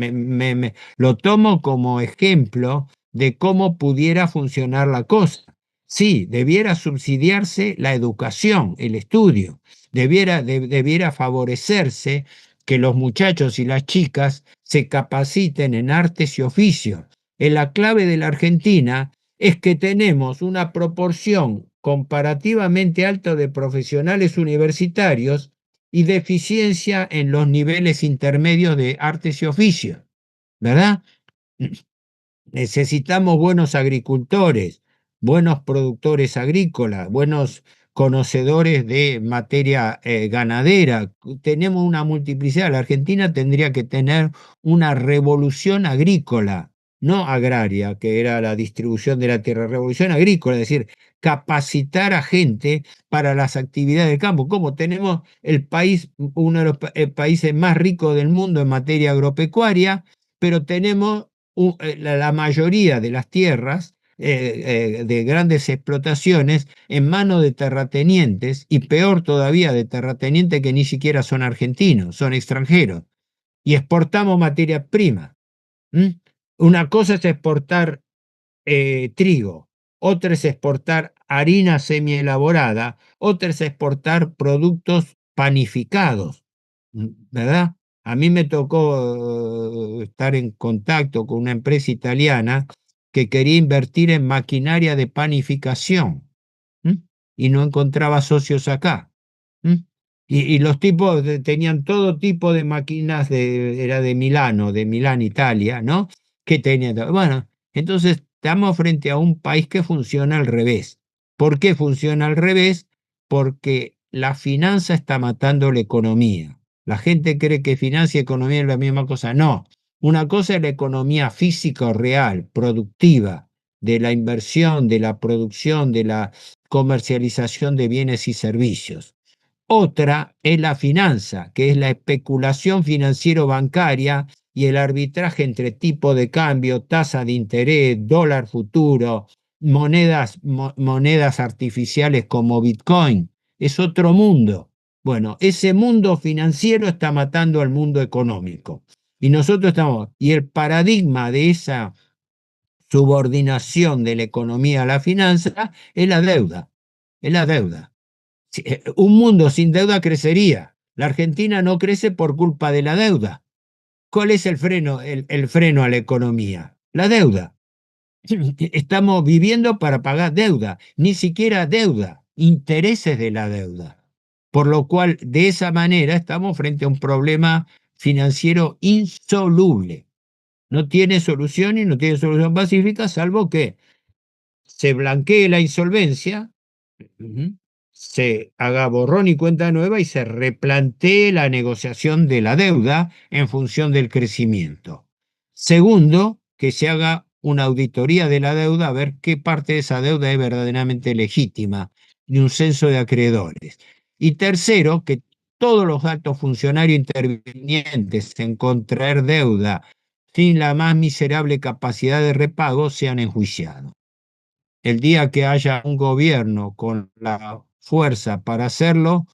lo tomo como ejemplo de cómo pudiera funcionar la cosa. Sí, debiera subsidiarse la educación, el estudio, debiera favorecerse que los muchachos y las chicas se capaciten en artes y oficios. La clave de la Argentina es que tenemos una proporción comparativamente alta de profesionales universitarios y deficiencia en los niveles intermedios de artes y oficios, ¿verdad? Necesitamos buenos agricultores, buenos productores agrícolas, buenos conocedores de materia ganadera. Tenemos una multiplicidad. La Argentina tendría que tener una revolución agrícola, no agraria, que era la distribución de la tierra, revolución agrícola, es decir, capacitar a gente para las actividades del campo. Como tenemos el país, uno de los países más ricos del mundo en materia agropecuaria, pero tenemos la mayoría de las tierras de grandes explotaciones en manos de terratenientes, y peor todavía, de terratenientes que ni siquiera son argentinos, son extranjeros, y exportamos materia prima. ¿M? Una cosa es exportar trigo, otra es exportar harina semielaborada, otra es exportar productos panificados, ¿verdad? A mí me tocó estar en contacto con una empresa italiana que quería invertir en maquinaria de panificación, ¿m? Y no encontraba socios acá. ¿M? Y los tipos tenían todo tipo de máquinas, era de Milán, Italia, ¿no? Que tenían, bueno, entonces estamos frente a un país que funciona al revés. ¿Por qué funciona al revés? Porque la finanza está matando la economía. La gente cree que financia y economía es la misma cosa. No, una cosa es la economía física o real, productiva, de la inversión, de la producción, de la comercialización de bienes y servicios. Otra es la finanza, que es la especulación financiero-bancaria y el arbitraje entre tipo de cambio, tasa de interés, dólar futuro, monedas artificiales como Bitcoin. Es otro mundo. Bueno, ese mundo financiero está matando al mundo económico. Y el paradigma de esa subordinación de la economía a la finanza es la deuda. Es la deuda. Un mundo sin deuda crecería. La Argentina no crece por culpa de la deuda. ¿Cuál es el freno a la economía? La deuda. Estamos viviendo para pagar deuda, ni siquiera deuda, intereses de la deuda. Por lo cual, de esa manera, estamos frente a un problema financiero insoluble. No tiene solución y no tiene solución pacífica, salvo que se blanquee la insolvencia, ujú, se haga borrón y cuenta nueva y se replantee la negociación de la deuda en función del crecimiento. Segundo, que se haga una auditoría de la deuda a ver qué parte de esa deuda es verdaderamente legítima, y un censo de acreedores. Y tercero, que todos los altos funcionarios intervinientes en contraer deuda sin la más miserable capacidad de repago sean enjuiciados. El día que haya un gobierno con la fuerza para hacerlo,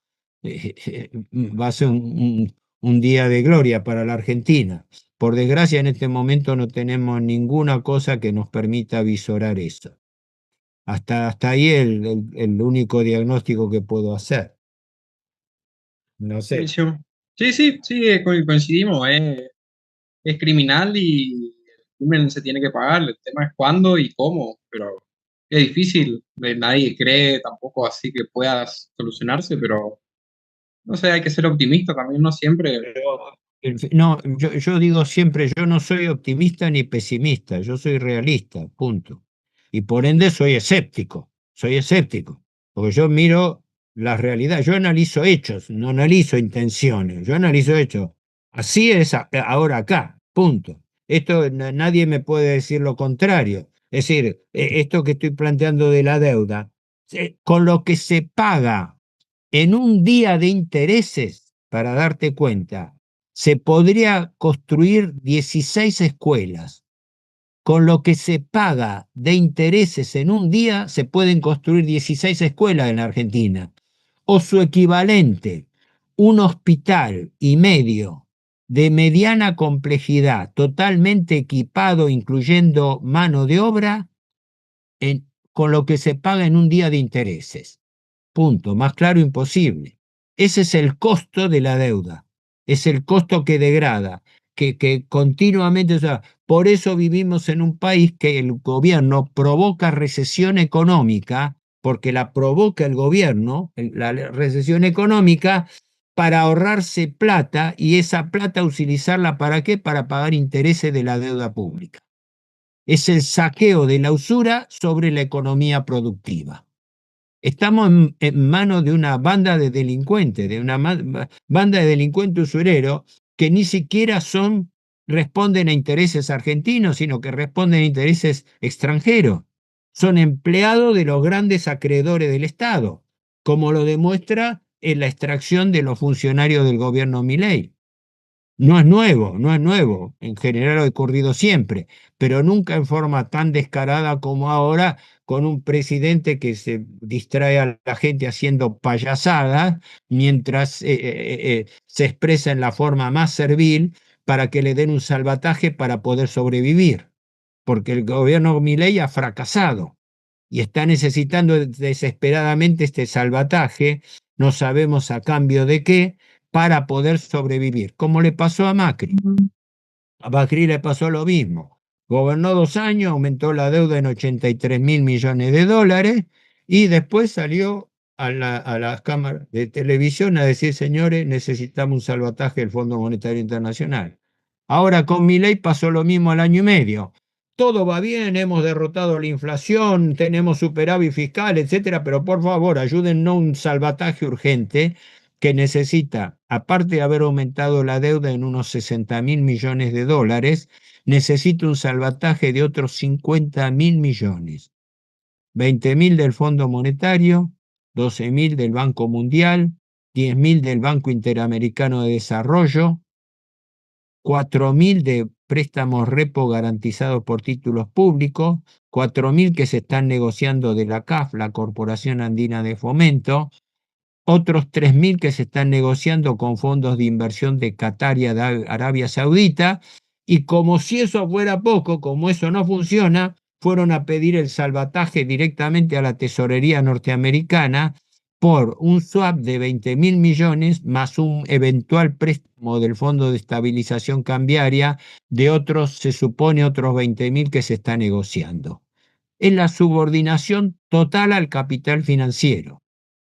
va a ser un día de gloria para la Argentina. Por desgracia, en este momento no tenemos ninguna cosa que nos permita visorar eso. Hasta ahí el único diagnóstico que puedo hacer. No sé. Buenísimo. Sí, sí, sí, coincidimos. Es criminal y el crimen se tiene que pagar. El tema es cuándo y cómo, pero es difícil. Nadie cree tampoco así que pueda solucionarse, pero no sé, hay que ser optimista también, no siempre. No, yo digo siempre, yo no soy optimista ni pesimista, yo soy realista, punto. Y por ende soy escéptico, porque yo miro la realidad, yo analizo hechos, no analizo intenciones, yo analizo hechos. Así es ahora acá, punto. Esto nadie me puede decir lo contrario. Es decir, esto que estoy planteando de la deuda, con lo que se paga en un día de intereses, para darte cuenta, se podría construir 16 escuelas. Con lo que se paga de intereses en un día, se pueden construir 16 escuelas en la Argentina. O su equivalente, un hospital y medio de mediana complejidad, totalmente equipado, incluyendo mano de obra, con lo que se paga en un día de intereses. Punto, más claro imposible. Ese es el costo de la deuda, es el costo que degrada, que continuamente, o sea, por eso vivimos en un país que el gobierno provoca recesión económica, porque la provoca el gobierno, la recesión económica, para ahorrarse plata y esa plata utilizarla ¿para qué? Para pagar intereses de la deuda pública. Es el saqueo de la usura sobre la economía productiva. Estamos en manos de una banda de delincuentes, de una banda de delincuentes usureros que ni siquiera responden a intereses argentinos, sino que responden a intereses extranjeros. Son empleados de los grandes acreedores del Estado, como lo demuestra en la extracción de los funcionarios del gobierno Milei. No es nuevo, no es nuevo, en general ha ocurrido siempre, pero nunca en forma tan descarada como ahora, con un presidente que se distrae a la gente haciendo payasadas, mientras se expresa en la forma más servil para que le den un salvataje para poder sobrevivir, porque el gobierno Milei ha fracasado y está necesitando desesperadamente este salvataje, no sabemos a cambio de qué, para poder sobrevivir, como le pasó a Macri. A Macri le pasó lo mismo. Gobernó 2 años, aumentó la deuda en 83.000 millones de dólares y después salió a las cámaras de televisión a decir, señores, necesitamos un salvataje del Fondo Monetario Internacional. Ahora con Milei pasó lo mismo al año y medio. Todo va bien, hemos derrotado la inflación, tenemos superávit fiscal, etcétera, pero por favor, ayúdennos un salvataje urgente que necesita, aparte de haber aumentado la deuda en unos 60.000 millones de dólares, necesita un salvataje de otros 50.000 millones. 20.000 del Fondo Monetario, 12.000 del Banco Mundial, 10.000 del Banco Interamericano de Desarrollo, 4.000 de préstamos repo garantizados por títulos públicos, 4.000 que se están negociando de la CAF, la Corporación Andina de Fomento, otros 3.000 que se están negociando con fondos de inversión de Qatar y Arabia Saudita, y como si eso fuera poco, como eso no funciona, fueron a pedir el salvataje directamente a la tesorería norteamericana por un swap de 20.000 millones más un eventual préstamo del Fondo de Estabilización Cambiaria de otros, se supone, otros 20.000 que se está negociando. Es la subordinación total al capital financiero.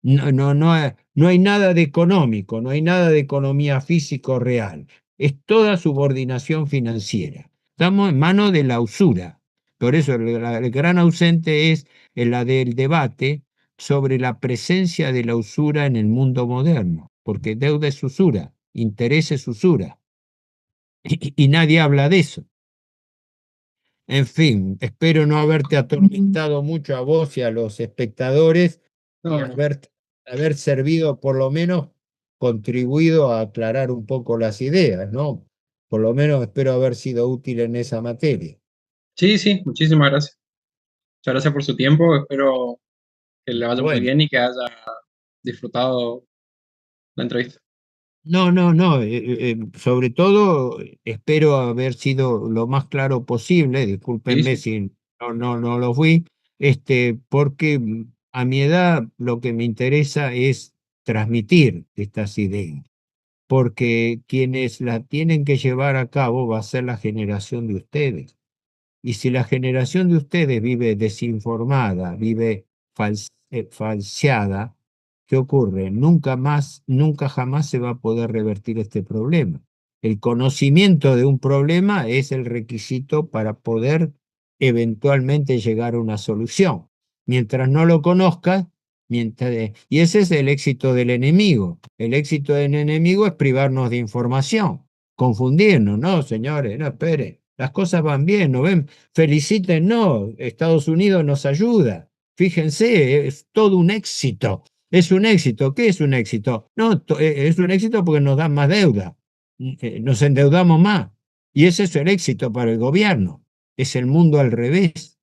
No hay nada de económico, no hay nada de economía físico real. Es toda subordinación financiera. Estamos en manos de la usura. Por eso el gran ausente es la del debate sobre la presencia de la usura en el mundo moderno, porque deuda es usura, interés es usura, y nadie habla de eso. En fin, espero no haberte atormentado mucho a vos y a los espectadores y No, haber servido por lo menos contribuido a aclarar un poco las ideas, ¿no? Por lo menos espero haber sido útil en esa materia. Sí, sí, muchísimas gracias. Muchas gracias por su tiempo. Espero que le vaya muy Bueno. bien y que haya disfrutado la entrevista. No, no, no. Sobre todo espero haber sido lo más claro posible. Sí, Discúlpenme sí. si no lo fui, porque a mi edad lo que me interesa es transmitir estas ideas, porque quienes la tienen que llevar a cabo va a ser la generación de ustedes. Y si la generación de ustedes vive desinformada, vive falseada, ¿qué ocurre? Nunca más, nunca jamás se va a poder revertir este problema. El conocimiento de un problema es el requisito para poder eventualmente llegar a una solución. Mientras no lo conozcas, y ese es el éxito del enemigo. El éxito del enemigo es privarnos de información, confundirnos, no, señores, no, espere, las cosas van bien, ¿no ven? Felicítennos, Estados Unidos nos ayuda. Fíjense, es todo un éxito. Es un éxito. ¿Qué es un éxito? No, es un éxito porque nos dan más deuda. Nos endeudamos más. Y ese es el éxito para el gobierno. Es el mundo al revés.